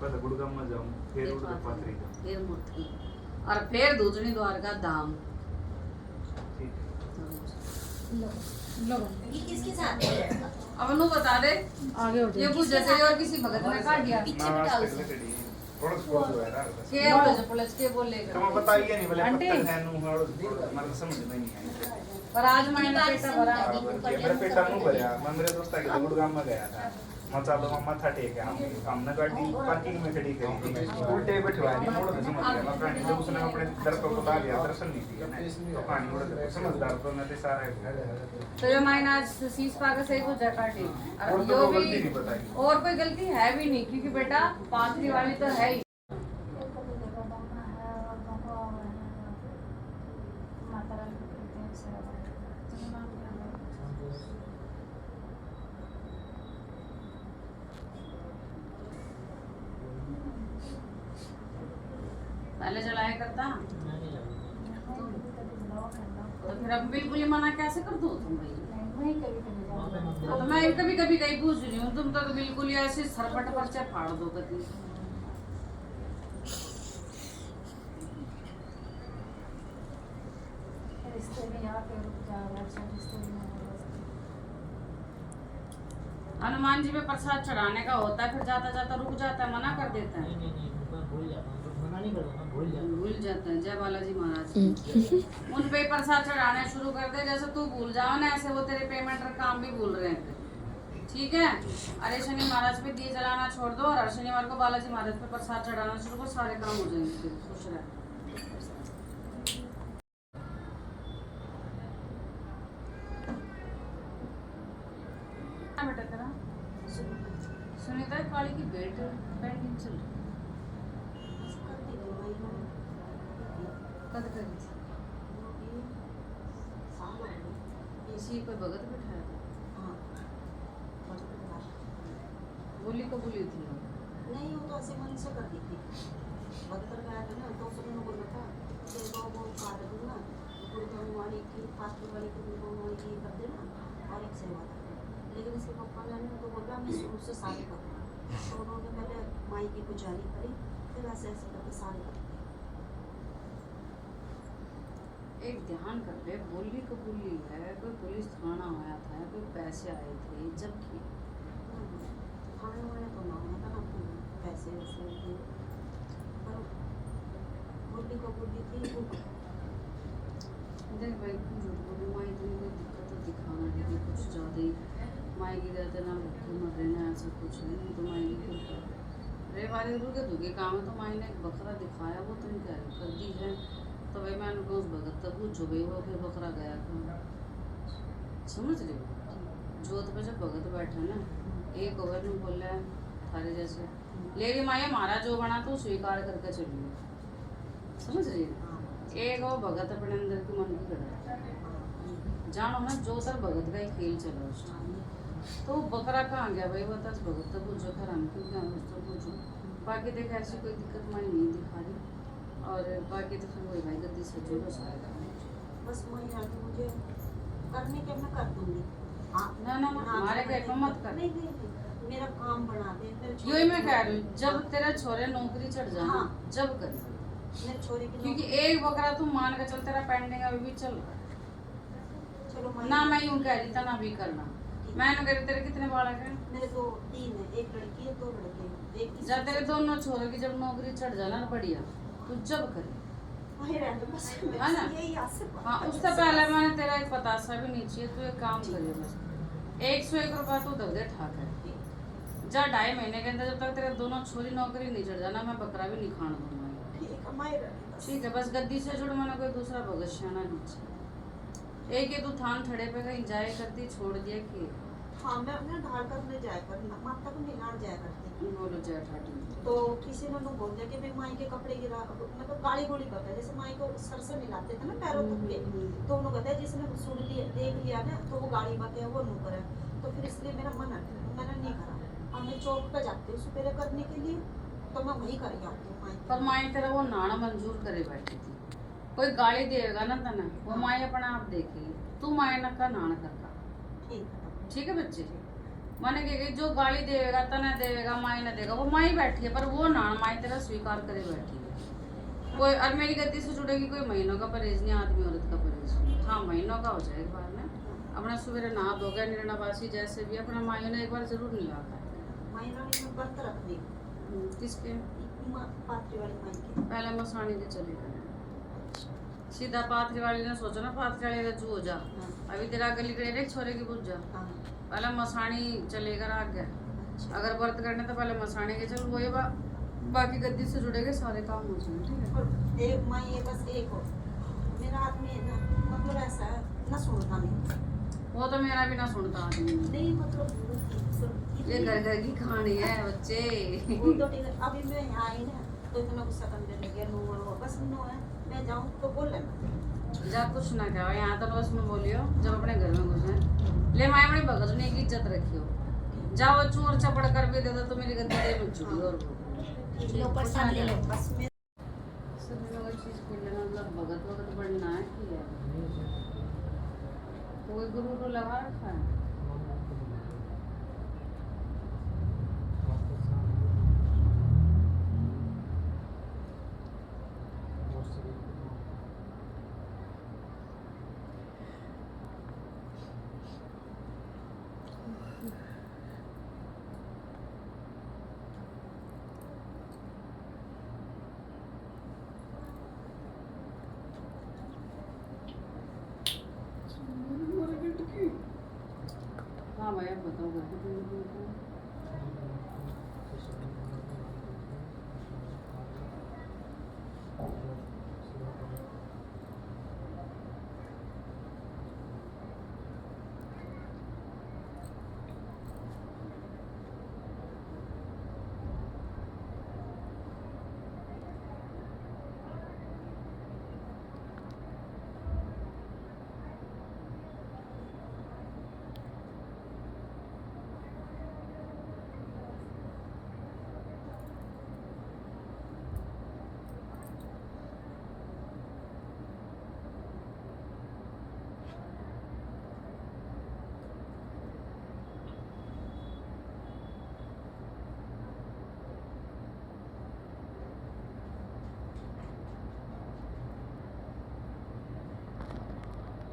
पहले गुड़गांव में जाऊं फिर उधर पाथरी जाऊं फिर मुट्ठी और फिर दूधनी द्वारका धाम। ठीक है। लो ये किसके साथ है? अब नु बता दे आगे हो ये पूछ जैसे और किसी भगत ने काट दिया पीछे बिठा उसे। थोड़ा छोड़ दो यार के बोले जो पुलिस के बोलेगा तो मैं बताइए नहीं बोले आंटी। पत्थर है नु हड़ मतलब समझ में नहीं आई पर आज मैंने पेटा भरा मेरा पेटा मुंह भरा मैं मेरे दोस्त के गुड़गांव में गया था मचा दो माथा टेक हमने गाड़ी पार्किंग में खड़ी करी थी उल्टे बैठवाया नहीं मोड़ समझ गया मैं प्राणी जब उसने अपने दर को बता दिया दर्शन नहीं दिया तो पानी मोड़ समझदार तो मैं सारा तो ये मैंने आज शीश पा के सही को जकाटी और और तो यो गलती भी नहीं बताई और कोई गलती है भी नहीं क्योंकि बेटा पाथरी वाली तो है ही। माता रानी को कहते हैं सेवा। पहले जलाया करता तो फिर अब बिल्कुल ही मना कैसे कर दो तुम भाई। हाँ, तो मैं कभी कभी कहीं पूछ रही हूँ तुम तो बिल्कुल ही ऐसे सरपट पर से फाड़ दो कभी। रिश्ते में यहाँ पे रुक जाओ अच्छा रिश्ते में हनुमान जी में प्रसाद चढ़ाने का होता है फिर जाता जाता रुक जाता है मना कर देता है भूल जाता हूँ मना नहीं करूँगा भूल जाता भूल जाते हैं। जय बालाजी महाराज उन पे प्रसाद चढ़ाने शुरू कर दे जैसे तू भूल जाओ ना ऐसे वो तेरे पेमेंट का काम भी भूल रहे हैं। ठीक है, अरे शनि महाराज पे दिए जलाना छोड़ दो और हर शनिवार को बालाजी महाराज पे प्रसाद चढ़ाना शुरू करो सारे काम हो जाएंगे फिर खुश रहे। बेटा तेरा सुनीता काली की बेट पेंटिंग चल रही कद करी थी इसी कोई भगत बैठाया था बोली को बोली थी नहीं वो तो ऐसे मन से कर दी थी भगत लगाया था ना तो उसने बोला था कि वो काट दूंगा गुरुगांव वाली की फास्ट वाली की गुरुगांव वाली की कर देना और एक सेवा था। लेकिन इसके पापा ने तो बोला मैं शुरू से सारे करूँगा तो उन्होंने पहले माई की पुजारी करी फिर ऐसे ऐसे करके सारे कर एक ध्यान कर ले बोली कबूली है कोई पुलिस थाना आया था कोई पैसे आए थे जबकि खाने वाले तो ना होता ना पैसे वैसे थे पर बोली कबूली थी वो देख भाई झूठ बोलूँ माई इतनी कोई दिक्कत तो दिखाना नहीं कुछ ज़्यादा ही माई की रहते ना भूखे मर रहे ना ऐसा कुछ नहीं तो माई की क्यों रे वाले रूह के दुखे काम है तो माई ने एक बकरा दिखाया वो तुम क्या कर दी है तो भाई मैं उनको उस भगत तक पूछो भाई वो फिर बकरा गया था समझ रहे हो जोत पे जब भगत बैठा ना एक ओवर में बोल रहा है थारे जैसे लेरी माया मारा जो बना तो स्वीकार करके चलिए समझ रही है एक वो भगत अपने अंदर की मन की गड़ा जानो ना जो तर भगत का ही खेल चला उस टाइम तो बकरा कहाँ गया भाई बता भगत तक पूछो खर हम क्यों क्या तो पूछो बाकी देख ऐसी कोई दिक्कत माई नहीं दिखा रही और बाकी तो फिर वही भाई गद्दी से जोड़ो सारा बस वही आगे मुझे करने के मैं कर दूंगी हाँ ना ना हमारे घर में मत कर नहीं मेरा काम बना दे यो ही मैं कह रही हूँ जब तेरा छोरे नौकरी चढ़ जाना हाँ। जब कर मेरे छोरे की क्योंकि एक बकरा तुम मान के चल तेरा पेंडिंग अभी भी चल रहा है चलो ना मैं यूं कह रही था ना भी करना मैंने कह रही तेरे कितने बालक हैं मेरे तो 3 है एक लड़की है 2 लड़के हैं एक जब तेरे दोनों छोरों की जब नौकरी चढ़ जाना ना बढ़िया तो जब करे वही रह दो बस है ना? यही आसे हाँ उससे पहले मैंने तेरा एक पतासा भी नहीं चाहिए, तू एक काम करिए बस 101 रुपया तू दे दे ठाक है जा 2.5 महीने के अंदर, जब तक तेरे दोनों छोरी नौकरी नहीं चढ़ जाना मैं बकरा भी नहीं खाने दूंगा। ठीक है माई रहने बस। ठीक है बस गद्दी से जुड़, मैंने कोई दूसरा भगत नीचे एक ये तू थान थड़े पे कहीं जाए करती छोड़ दिया कि हाँ मैं अपने ढाल करने जाया कर माता को निलाड़ जाया करती बोलो जय ठाठी। तो किसी ने उन्हें बोल दिया कि भाई माई के कपड़े गिरा, मतलब गाली गोली करता है, जैसे माई को सर से मिलाते थे ना पैरों तक के, तो उन्होंने कहता है जिसने सुन लिया देख लिया ना तो वो गाली बातें वो नहीं करे, तो फिर इसलिए मेरा मन है मैंने नहीं करा। और मैं चौक पे जाती हूँ सुपेरे करने के लिए, तो मैं वही कर आती हूँ माई पर माई तेरा वो नाना मंजूर करे बैठी थी, कोई गाली देगा ना तना वो माई अपना आप देखेगी, तू माई न का नाना करका। ठीक है बच्चे, माने कि जो गाली देगा तना देगा माई न देगा, वो माई बैठी है पर वो नाना माई तेरा स्वीकार करे बैठी है। कोई और मेरी गद्दी से जुड़ेगी, कोई महीनों का परहेज नहीं, आदमी औरत का परहेज नहीं। हाँ महीनों का हो जाए एक बार में अपना सवेरे नहा धो गया निर्णवासी जैसे भी अपना माई ने एक बार जरूर नहीं लाता रखनी किसके पात्री वाली माई के पहले मसानी के चले गए सीधा पाथरी वाली ने सोचा ना पाथरी वाली रज्जू हो जा, अभी तेरा गली के एक छोरे की बुझ जा, पहले मसानी चलेगा आगे, अगर व्रत करने तो पहले मसानी के चल वो ये बाकी गद्दी से जुड़ेगे सारे काम हो जाएंगे। ठीक है एक माई ये बस एक हो, मेरा आदमी है ना मतलब ऐसा है ना सुनता नहीं, वो तो मेरा भी ना सुनता आदमी नहीं मतलब ये घर की कहानी है बच्चे। वो तो ठीक है, अभी मैं यहाँ आई ना तो इतना गुस्सा करने लग गया, नो बस नो है, मैं जाऊँ तो बोल लेना जा कुछ ना कहो यहाँ तो बस में बोलियो जब अपने घर में घुसे ले माए अपनी भगत ने की इज्जत रखियो, जाओ चोर चपड़ कर भी दे दो तो मेरी गद्दी दे मिल चुकी और ऊपर सामने लो बस मैं सब लोग चीज कर लेना मतलब भगत वगत बढ़ना है कि है कोई गुरु को लगा रखा है। हाँ भैया बताओ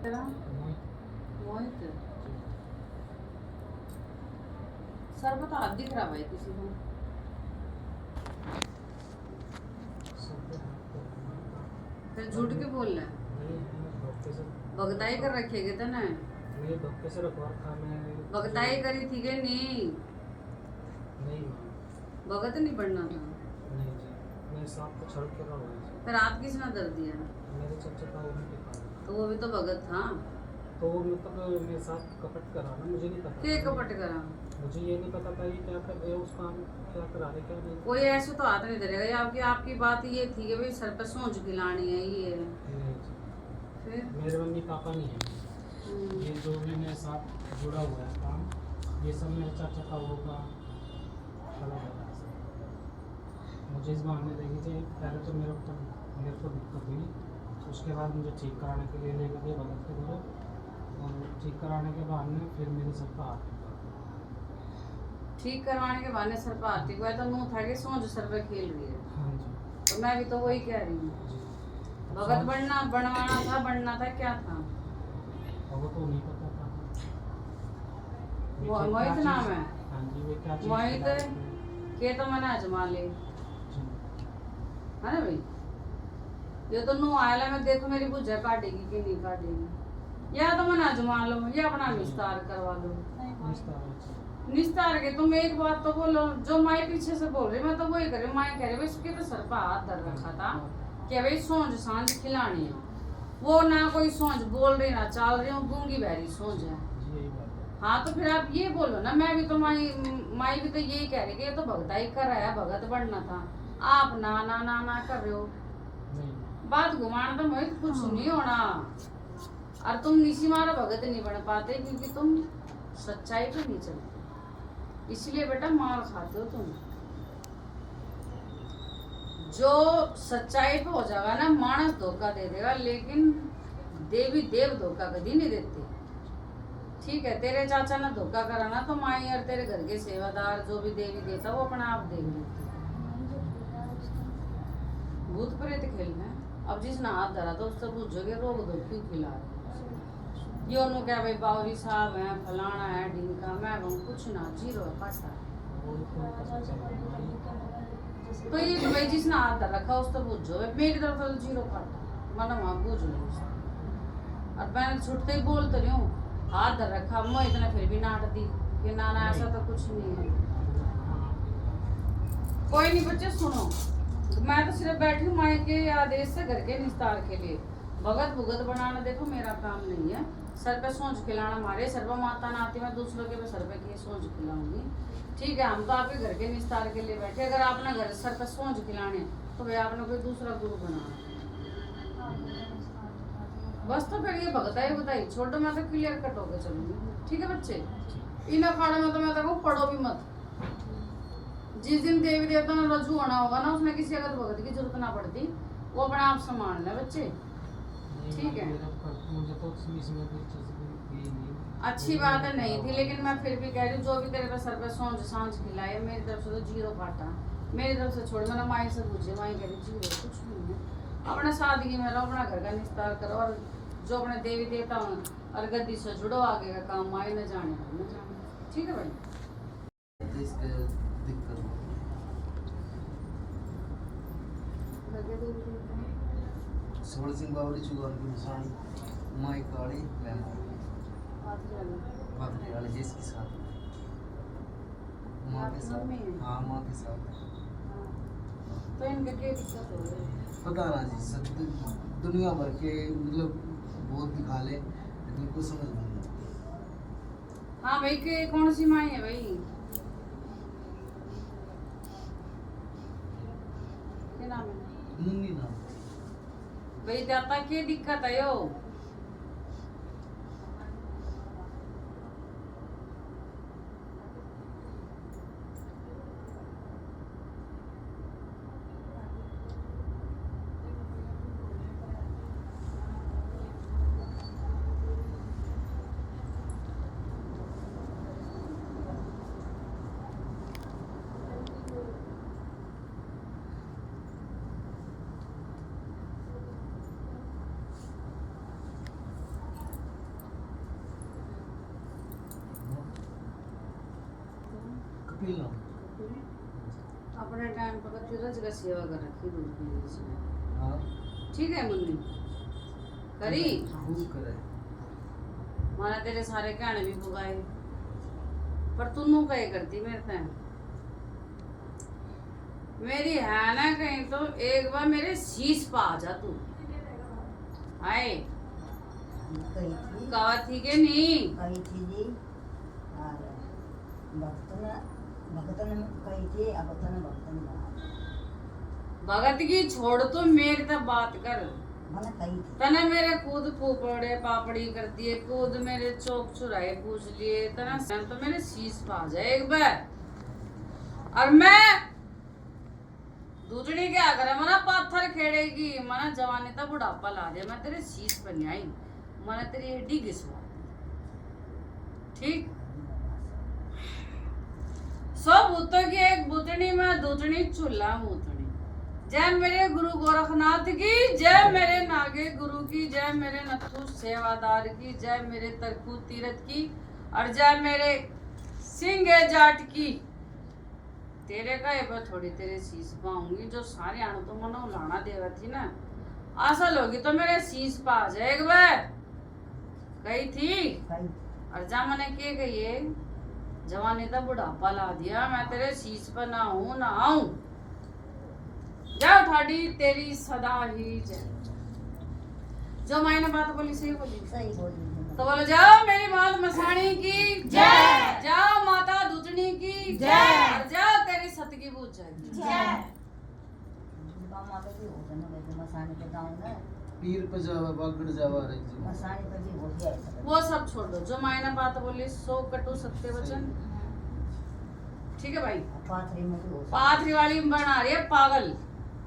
तेरा मोहित सर बता हाथ दिख रहा भाई किसी को फिर झूठ के बोल रहा है भगताई कर रखी है ना भगताई करी थी के नहीं भगत नहीं पढ़ना था फिर रात किसने दर्द दिया तो वो भी तो भगत था तो मतलब मेरे साथ कपट करा ना, मुझे नहीं पता क्या कपट करा मुझे ये नहीं पता था ये क्या कर रहे उस काम क्या करा रहे क्या नहीं। कोई ऐसे तो हाथ नहीं धरेगा आपकी बात ये थी कि भाई सर पर सोच खिलानी है ये फिर मेरे मम्मी पापा नहीं है, ये जो भी मेरे साथ जुड़ा हुआ है काम ये सब मेरे चाचा का होगा अलग अलग सब। मुझे इस बहाने देखी थी पहले तो मेरे को दिक्कत हुई, उसके बाद मुझे ठीक कराने के लिए ले गए भगत के द्वारा, और ठीक कराने के बाद में फिर मेरे सर पर हाथ ठीक करवाने के बहाने सर पर आती हुआ तो मुँह था कि सोच सर पे खेल रही है। हाँ जी तो मैं भी तो वही कह रही हूँ भगत बनना था क्या था वो तो नहीं पता था। वो मोहित नाम है। हाँ जी वो क्या मोहित के तो मैंने अजमा ले है ना भाई ये तो नु आयला में देखो मेरी बुझा काटेगी कि नहीं काटेगी, या तो मन आजमा लो या अपना निस्तार करवा लो। निस्तार के तुम एक बात तो बोलो, जो माई पीछे से बोल रही मैं तो वही करे, माई कह रही इसके तो सर पर हाथ धर रखा था कि भाई सोच सांझ खिलानी है, वो ना कोई सोच बोल रही ना चाल रही हूँ, गूंगी बहरी सोच है। हाँ तो फिर आप ये बोलो ना, मैं भी तो माई भी तो यही कह रही कि ये तो भगता ही कर रहा है, भगत बनना था, आप ना ना ना ना कर रहे हो। बात घुमाना तो मैं कुछ नहीं होना, और तुम निशी मारा भगत नहीं बन पाते क्योंकि तुम सच्चाई पे नहीं चलते, इसलिए बेटा मार खाते हो तुम। जो सच्चाई पे हो जाएगा ना, मानस धोखा दे देगा, लेकिन देवी देव धोखा कभी नहीं देते। ठीक है, तेरे चाचा ने धोखा करा ना तो माई और तेरे घर के सेवादार जो भी देवी देता वो अपना आप देख लेते। भूत प्रेत खेलना है, अब जिसने हाथ धरा तो उससे पूछोगे रोक दो क्यों खिला रहे, यो नु क्या भाई बावरी साहब है, फलाना है, ढिंका, मैं कुछ ना, जीरो है, पासा। तो ये भाई जिसने हाथ धर रखा उससे पूछो, मेरी तरफ तो जीरो काटा, मना वहाँ पूछ लो। और मैंने छुटते ही बोल तो रही हूँ, हाथ धर रखा, मैं इतना फिर भी नाट दी कि ना ना ऐसा तो कुछ नहीं है। कोई नहीं बच्चे सुनो, मैं तो सिर्फ बैठी हूँ माई के आदेश से घर के निस्तार के लिए, भगत भुगत बनाना देखो मेरा काम नहीं है। सर पे सोच खिलाना, हमारे सर पे माता नाती, मैं दूसरों के सर पे की सोच खिलाऊंगी। ठीक है, हम तो आपके घर के निस्तार के लिए बैठे, अगर आपने घर सर पे सोच खिलाने तो भाई आपने कोई दूसरा गुरु बनाना। बस तो फिर ये भगताई बताई छोड़ो, मैं तो क्लियर कट होकर चलूंगी। ठीक है बच्चे, इन अखाड़े में तो मैं तो पढ़ो भी मत। जिस दिन देवी देवता में रजू होना होगा ना, उसमें किसी अगल भगत की जरूरत ना पड़ती, वो अपने आप संभाल ले बच्चे। ठीक है, मुझे तो इसमें कोई चीज़ अच्छी बात है नहीं थी, लेकिन मैं फिर भी कह रही हूँ जो भी तेरे पे सर पे सोच सांझ खिलाए, मेरी तरफ से तो जीरो काटा, मेरी तरफ से छोड़। मैंने माई से पूछे, माई कह रही जीरो कुछ नहीं है, अपना सादगी में रहो, अपना घर का निस्तार करो, और जो अपने देवी देवता और गद्दी से जुड़ो, आगे का काम माई न जाने न जाने। ठीक है भाई, सोल सिंह बावरी चुगान की निशानी, माई काली बात वाले जिसके साथ माँ के साथ, हाँ माँ के साथ। तो इनका क्या दिक्कत हो रही है? पता ना जी, सब दुनिया भर के मतलब बहुत दिखा ले, लेकिन कुछ समझ नहीं आता। हाँ भाई, के कौन सी माई है भाई? क्या नाम है? मुन्नी नाम भाई दाता क्या दिक्कत है यो? कपिल नाम। अपने टाइम पर तो रज का सेवा कर रखी दूध पीने से। हाँ ठीक है मुन्नी, करी खूब करे, माना तेरे सारे कहने भी बुगाए, पर तू कहे करती मेरे से। मेरी है ना कहीं तो एक बार मेरे शीश पा आ जा तू। आए कहा थी के नहीं? कही थी जी, और भगतन कही थी, अब भगतन बना भगत की छोड़, तो मेरे तक बात कर। मैंने कही थी, तने मेरे खुद फूफड़े पापड़ी कर दिए, खुद मेरे चौक चुराए पूछ लिए, तना तो मेरे शीश पा जाए एक बार। और मैं दूसरी क्या करे, मना पत्थर खेड़ेगी, मना जवानी तक बुढ़ापा ला दिया, मैं तेरे शीश पर नहीं आई, मैंने तेरी हड्डी घिसवा दी। ठीक, सब भूतों की एक भूतनी में दूतनी चूल्हा मूतनी। जय मेरे गुरु गोरखनाथ की, जय मेरे नागे गुरु की, जय मेरे नथु सेवादार की, जय मेरे तरकू तीरथ की, और जय मेरे सिंह जाट की। तेरे का ये थोड़ी तेरे शीश पाऊंगी, जो सारे आनो तो मनो लाना देवा थी ना, असल होगी तो मेरे शीश पा जाए एक बार गई थी कई और जा मैंने के गई जवानी तो बुढ़ापा ला दिया मैं तेरे शीश पर ना हूं ना आऊं जाओ ठाडी तेरी सदा ही जय जो मैंने बात बोली सही बोली सही बोली तो बोलो जाओ मेरी मात मसाणी की जय जाओ माता दूधनी की जय और जाओ तेरी सतगी बूझ जाएगी जय माता की हो गन वैसे मसाने पे गाँव ना पीर पे जावा बागड़ जावा रे जी मसाने पे भी हो गया वो सब छोड़ दो जो मैंने बात बोली सो कटु सत्य वचन ठीक है भाई पाथरी में भी हो पाथरी वाली बना रही है पागल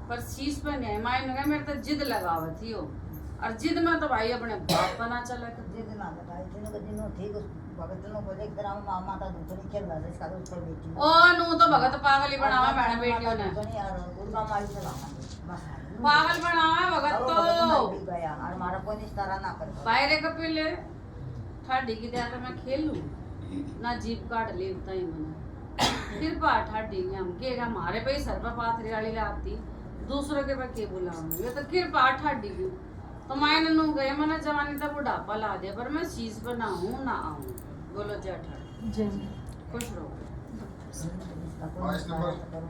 पर शीश पे नहीं मायने का मेरे तो जिद लगावत थी हो और जिद में तो भाई अपने बाप बना चला कर जिद ना लगाई तीनों के दिनों ठीक उस भगत लोग बोले एक तरह माँ माता दूसरी खेल रहा है इसका तो ऊपर बेटी ओ नू तो भगत पागल ही बनावा मैंने बेटियों ने यार दुर्गा माई से लाना बस पागल बनावा भगत तो गया और हमारा कोई निस्तारा ना कर बाहरे कपिल ठाडी की दया मैं खेल लूं ना जीप काट ली उतना ही मैंने फिर पा ठाडी ने हम के हमारे पे सर पर पाथरी वाली लाती दूसरों के पे के बुलाऊंगी ये तो कृपा ठाडी की तो मैंने नू गए मैंने जवानी तक बुढ़ापा ला दिया पर मैं शीश पर ना हूं ना आऊं बोलो जय ठाडी जय खुश रहो इसका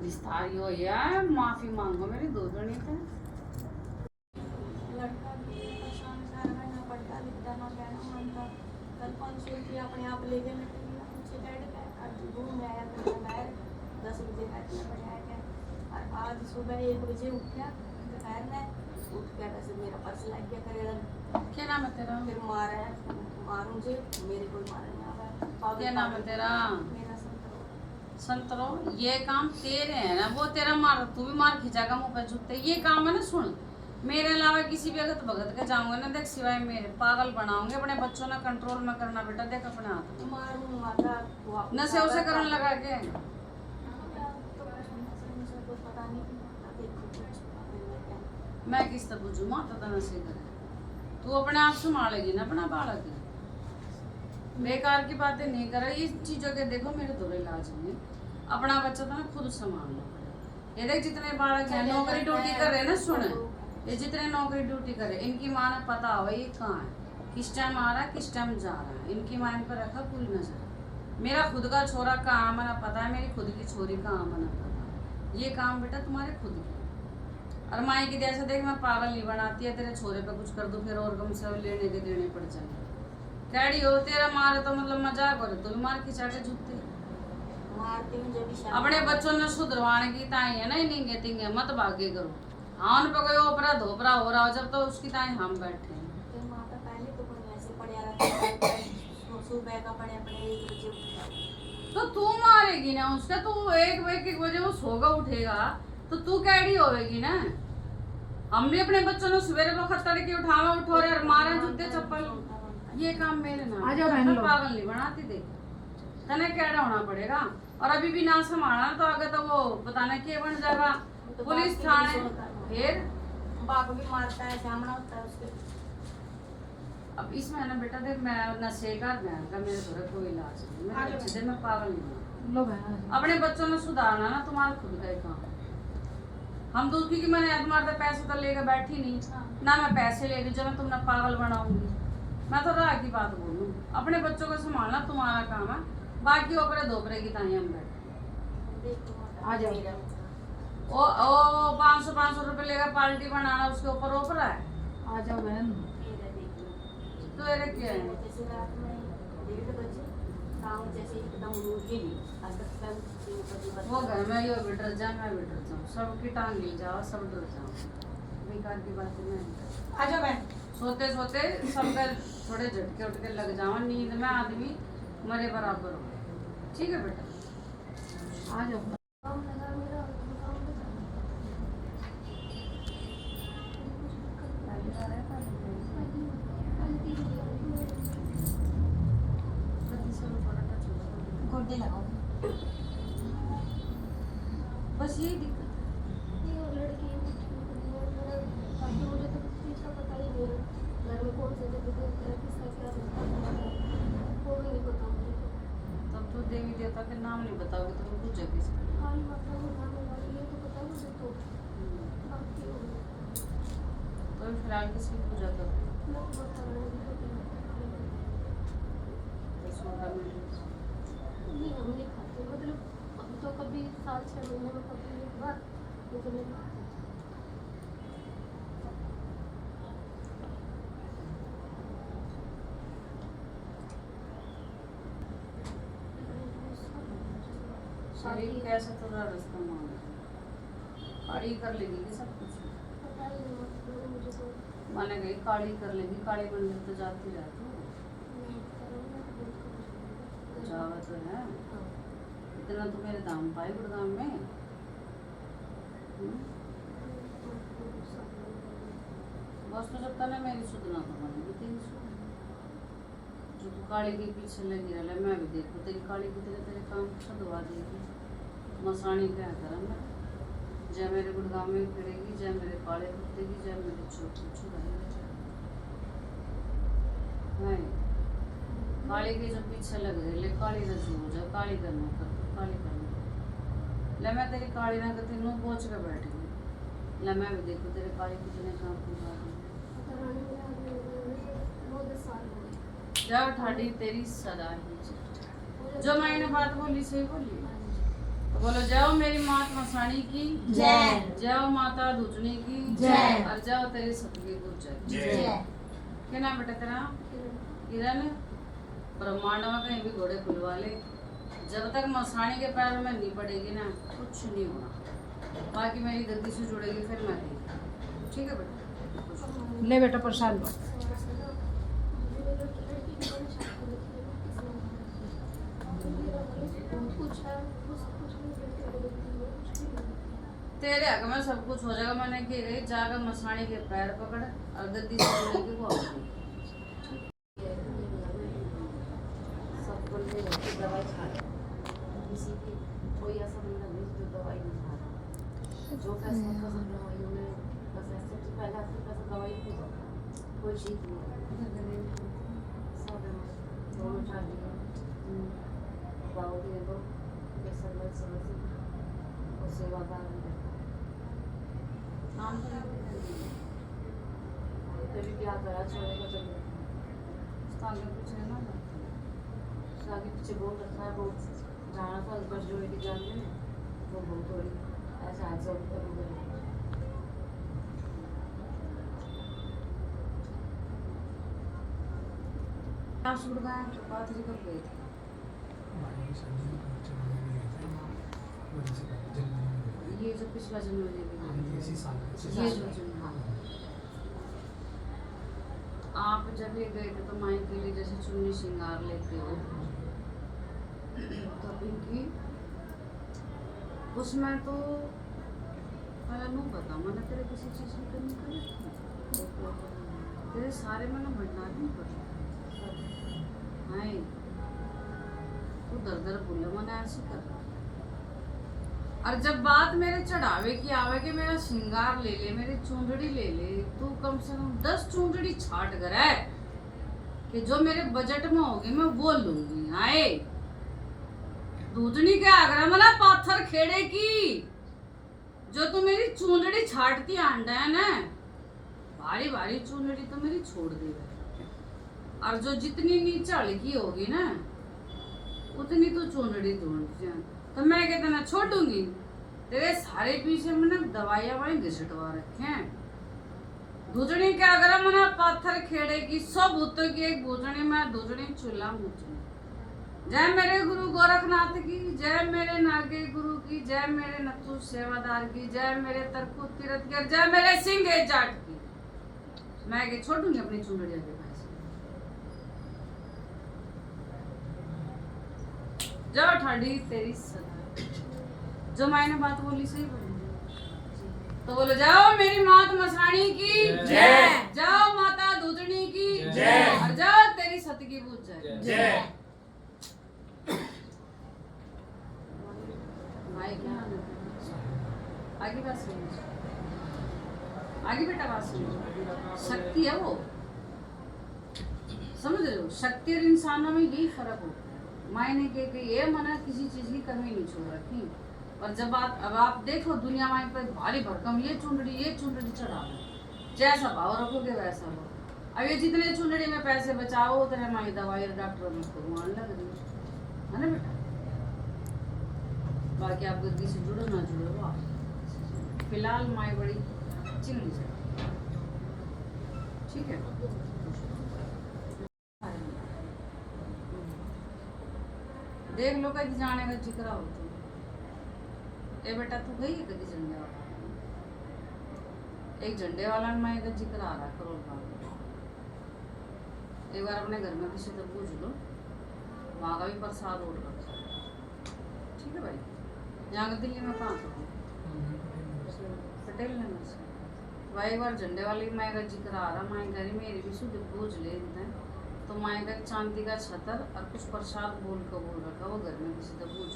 विस्तार हो या माफी मांगो मेरी दो जनी थे लड़का भी परेशान कर रहा है ना पढ़ता लिखता ना कहना मानता कल 500 रुपया अपने आप ले गए मैं मुझे डैड का और रूम में आया तो मैं 10 बजे का इतना बढ़िया है और आज सुबह 1 बजे उठ गया दोपहर में उठ गया वैसे मेरा पर्स लग गया करेगा क्या नाम है तेरा फिर मारा है मारूं मुझे मेरे को मारा नहीं आ रहा क्या नाम है तेरा मेरा संतरो ये काम तेरे है ना वो तेरा मार तू भी मार खिंचागा मुंह पे जूते ये काम है ना सुन मेरे अलावा किसी भी अगत भगत के जाऊंगे ना देख सिवाय मेरे पागल बनाऊंगे अपने बच्चों ने कंट्रोल में करना बेटा देख अपने हाथ में मारूं माता नशे उसे करने लगा के पता नहीं मैं किस तरह बुझू माता तो नशे करे तू अपने आप संभालेगी ना अपना बालक बेकार की बातें नहीं करे ये चीजों के देखो मेरे दो इलाज में अपना बच्चा तो ना खुद संभालना पड़ेगा ये देख जितने बालक हैं नौकरी ड्यूटी कर रहे हैं ना सुन ये जितने नौकरी ड्यूटी करे इनकी माँ ने पता हो ये कहाँ है किस टाइम आ रहा है किस टाइम जा रहा है इनकी माँ इन पर रखा पूरी नजर मेरा खुद का छोरा कहाँ मना पता है मेरी खुद की छोरी कहाँ मना पता है ये काम बेटा तुम्हारे खुद के और माई की जैसे देख मैं पागल नहीं बनाती है तेरे छोरे पे कुछ कर दूं फिर और कम से लेने के देने पड़ जाए कैडी हो तेरा मारे तो मतलब मजाक हो रहा तू भी मार खिंचा के झुकते मारती हूँ जब भी शाम अपने बच्चों ने सुधरवाने की ताई है ना इन्हीं तिंगे मत भागे करो हाँ उन पर कोई ओपरा धोपरा हो रहा हो जब तो उसकी ताई हम बैठे हैं तो माता पहले तो कोई ऐसे पड़े रहता सुबह का पड़े अपने 1 बजे उठ तो तू मारेगी ना उसका तू एक बजे वो सोगा उठेगा तो तू कैडी होगी ना हम भी अपने बच्चों ने सवेरे वक्त तड़के उठावा उठो रहे और मारा जूते चप्पल ये काम मेरे ना आ जाओ बहन लोग। पागल नहीं बनाती देख तने कैडा होना पड़ेगा और अभी भी ना संभालना तो आगे तो वो बताना के बन जाएगा तो पुलिस बाप की थाने भी सुनता है। फिर बाप भी मारता है सामना होता है उसके अब इसमें है ना बेटा देख मैं नशे का बहन का मेरे घर कोई इलाज नहीं मेरे अच्छे से मैं पागल नहीं हूँ लो बहन अपने बच्चों में सुधारना ना तुम्हारा खुद का ही काम है। हम तो क्योंकि मैंने तुम्हारे पैसे तो लेकर बैठी नहीं ना मैं पैसे ले रही जो मैं तुमने पागल बनाऊंगी मैं तो राह की बात बोलूं अपने बच्चों को संभालना तुम्हारा काम है बाकी ओपरे दोपरे की ताई हम बैठे देखो माता आ जाओ। मेरा ओ 500 रुपए लेकर पार्टी बनाना उसके ऊपर ओपरा है आ जाओ बहन मेरा देख लो तो ये क्या है जैसे रात में 1:30 बजे शाम जैसे एकदम मुर्गी नहीं आज तक सब वो घर में यो भी डर जा मैं भी डर जाऊँ सबकी टांग गिल जाओ सब डर जाओ बेकार की बातें नहीं करती। आ जाओ बहन सोते सोते सबका थोड़े झटके उठके लग जाओ नींद में आदमी मरे बराबर हो ठीक है बेटा आ जाओ काम लगा मेरा काम पे गोड्डे लगाओ बस यही दिक्कत ये लड़की मेरा बाकी मुझे तो किसी चीज़ का पता ही नहीं है घर में कौन से जगह पे किसका क्या वो भी नहीं पता मुझे तब तो देवी देवता के नाम नहीं बताओगे तो कुछ जगह से काली माता को नाम लगा ये तो पता मुझे तो बाकी तो फिलहाल किसकी पूजा कर रहे हो? नहीं हम नहीं खाते, मतलब अभी तो कभी साल 6 महीने में कभी एक बार, लेकिन नहीं खाते। शरीर कैसे थोड़ा रास्ता मांग काली कर लेगी कि सब कुछ पता ही नहीं मतलब मुझे तो माने गई काली कर लेगी, काली मंदिर तो जाती रहती हो, जावा तो है। इतना तो मेरे दाम पाए गुड़गाम में। बस तो जब तक मेरी सुधना तो बनेगी तेरी सुध। जो तू काली के पीछे लगी रहा, मैं भी देखू तेरी काली की तेरे काम छदवा देगी। मसानी क्या करा मैं, जय मेरे गुड़गाम में फिरेगी, जय मेरे काले कुत्ते की, जय मेरे छोटे छुड़ाएगी। काली के जो पीछे लग रहे ले काली रजू हो जाए, काली करना कर, काली करना ले। मैं तेरी काली ना करती नू पहुंच के बैठ गई ले, मैं भी देखू तेरे काली कितने काम पूरा जा ठाडी तेरी सदा ही। जो मैंने बात बोली सही बोली, तो बोलो जाओ मेरी मात मसानी की जय, जाओ माता दूजनी की जय, और जाओ तेरी सतगी पूजा जय। क्या नाम बेटा तेरा? किरण। ब्रह्मांड में कहीं भी घोड़े खुलवा ले, जब तक मसानी के पैर में नहीं पड़ेगी ना कुछ नहीं होना। बाकी मेरी गद्दी से जुड़ेगी फिर मैं देखी। ठीक है बेटा, ले बेटा प्रसाद लो। तेरे हक में सब कुछ हो जाएगा। मैंने की गई जाकर मसानी के पैर पकड़ और गद्दी से जुड़ेगी वो सबको ले जाके दवाई खा ले, किसी की कोई ऐसा बंदा नहीं जो दवाई नहीं खा रहा, जो फैसला कर सकता है उन्होंने बस ऐसे तो पहले आपके पास दवाई नहीं दो, कोई चीज नहीं सब दोनों चार दिए दवाओ दे दो, कैसा लग समझ और सेवादार काम कभी क्या करा छोड़ेगा जब आगे कुछ है ना आगे पीछे बहुत रखा है, बहुत जाना था बस जोड़े की जान में वो बहुत थोड़ी ऐसा हादसा करूँगा। पाथरी कब गए थे? ये जो पिछला जनवरी में ये जो हाँ। आप जब ये गए थे तो माई के लिए जैसे चुन्नी श्रृंगार लेते हो तो इनकी उसमें तो नू बता मैंने तेरे किसी चीज़ की कमी कर तेरे सारे मैंने भंडार नहीं कर तू दर दर बोले मैंने ऐसे कर। और जब बात मेरे चढ़ावे की आवे कि मेरा श्रृंगार ले ले, मेरी चूंदड़ी ले ले, तू कम से कम 10 चूंदड़ी छाट कर है कि जो मेरे बजट में होगी मैं वो लूंगी। आए दूधनी के आगरा मला पाथर खेड़े की जो तू मेरी चूंदड़ी छाटती आंडा है ना, भारी भारी चूंदड़ी तो मेरी छोड़ दे। और जो जितनी नीचे हल्की होगी ना उतनी तो चूंदड़ी ढूंढ तो मैं कहता ना छोड़ूंगी। तेरे सारे पीछे मैंने दवाइयां वाली घिसटवा रखे हैं। दूधनी के अगर मैंने पत्थर खेड़े की सब भूतों की एक भूतनी में दूधनी चूल्हा मुचनी। जय मेरे गुरु गोरखनाथ की, जय मेरे नागे गुरु की, जय मेरे नथु सेवादार की, जय मेरे तरकू तीरथ की, जय मेरे सिंह जाट की। मैं के छोड़ूंगी अपनी चुंदड़िया के पास। जाओ ठाडी तेरी सदा। जो मैंने बात बोली सही बोली तो बोलो जाओ मेरी मात मसानी की जय, जाओ माता दूधनी की जय, और जाओ तेरी सतगी पूज जाए जय। भाई क्या आगे बात सुनिए, आगे बेटा बात सुनिए। शक्ति है वो, समझ रहे हो? शक्ति और इंसानों में यही फर्क होता है। मायने के ये मना किसी चीज की कमी नहीं छोड़ रखी। और जब अब आप देखो दुनिया में पर भारी भरकम ये चुंदड़ी चढ़ा जैसा भाव रखोगे वैसा हो। अब ये जितने चुनड़ी में पैसे बचाओ उतने हमारी दवाई और डॉक्टर में भगवान लग रही है ना बेटा। बाकी आप गद्दी से जुड़ो ना जुड़ो वो आप। फिलहाल माई बड़ी चिंगी से ठीक है। देख लो कभी जाने का जिक्र हो तो ए बेटा तू गई है कभी झंडे वाला? एक झंडे वाला में मैं का जिक्र आ रहा करोल का। एक बार अपने घर में किसी से पूछ लो, वहाँ का भी प्रसाद उड़ रखा ठीक है भाई। यहाँ का दिल्ली में कहाँ था? पटेल नगर से। वह एक बार झंडे वाली माए का जिक्र आ रहा, माए घर मेरी भी शुद्ध पूछ ले तो माए का चांदी का छतर और कुछ प्रसाद बोल रखा वो घर में किसी से पूछ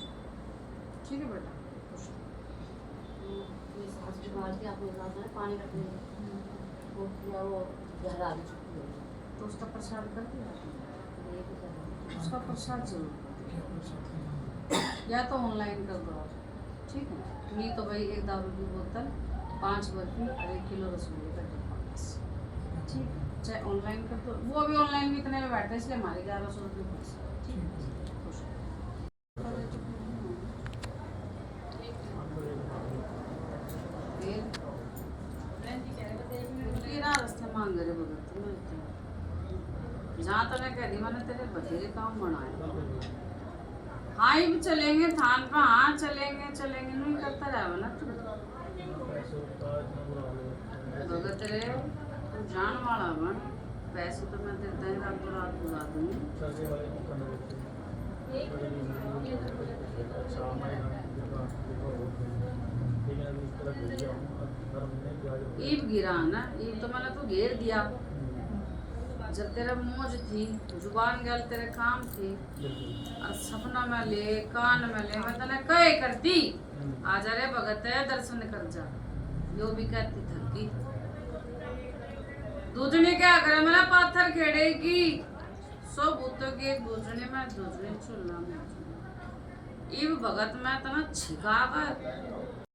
ठीक है बेटा। ये सास की बात की आपने बताया है पानी रखने वो किया वो घर आ गई तो उसका प्रसाद कर दिया ये भी कर उसका प्रसाद जरूर या तो ऑनलाइन कर दो आप ठीक है। नहीं तो भाई 1 दारू की बोतल 5 बर्फी और 1 किलो रसगुल्ले का डिब्बा बस ठीक है। चाहे ऑनलाइन कर दो, वो भी ऑनलाइन भी इतने में बैठते हैं इसलिए हमारे 1100 रुपये पैसे ठीक है। खुश रास्ते मांग रहे भगत जहाँ तो मैं कह दी मैंने तेरे बथेरे काम बनाए। हाँ ही भी चलेंगे थान पे, हाँ चलेंगे चलेंगे नहीं करता रहा ना तू भगत रे तू जान वाला बन। पैसे तो मैं देता ही रातों रात बुला दूंगी। ईब गिरा ना, ईब तो मैंने तो घेर दिया जब तेरा मौज थी जुबान गल तेरे काम थी और सपना में ले कान में ले मैं तने कहे करती आ जा रे भगत है दर्शन कर जा यो भी कहती थकी दूधनी क्या करे मेरा पाथर खेड़ेगी सो भूतों की एक दूधनी में दूधनी चुनना में ईब भगत में तना छिका कर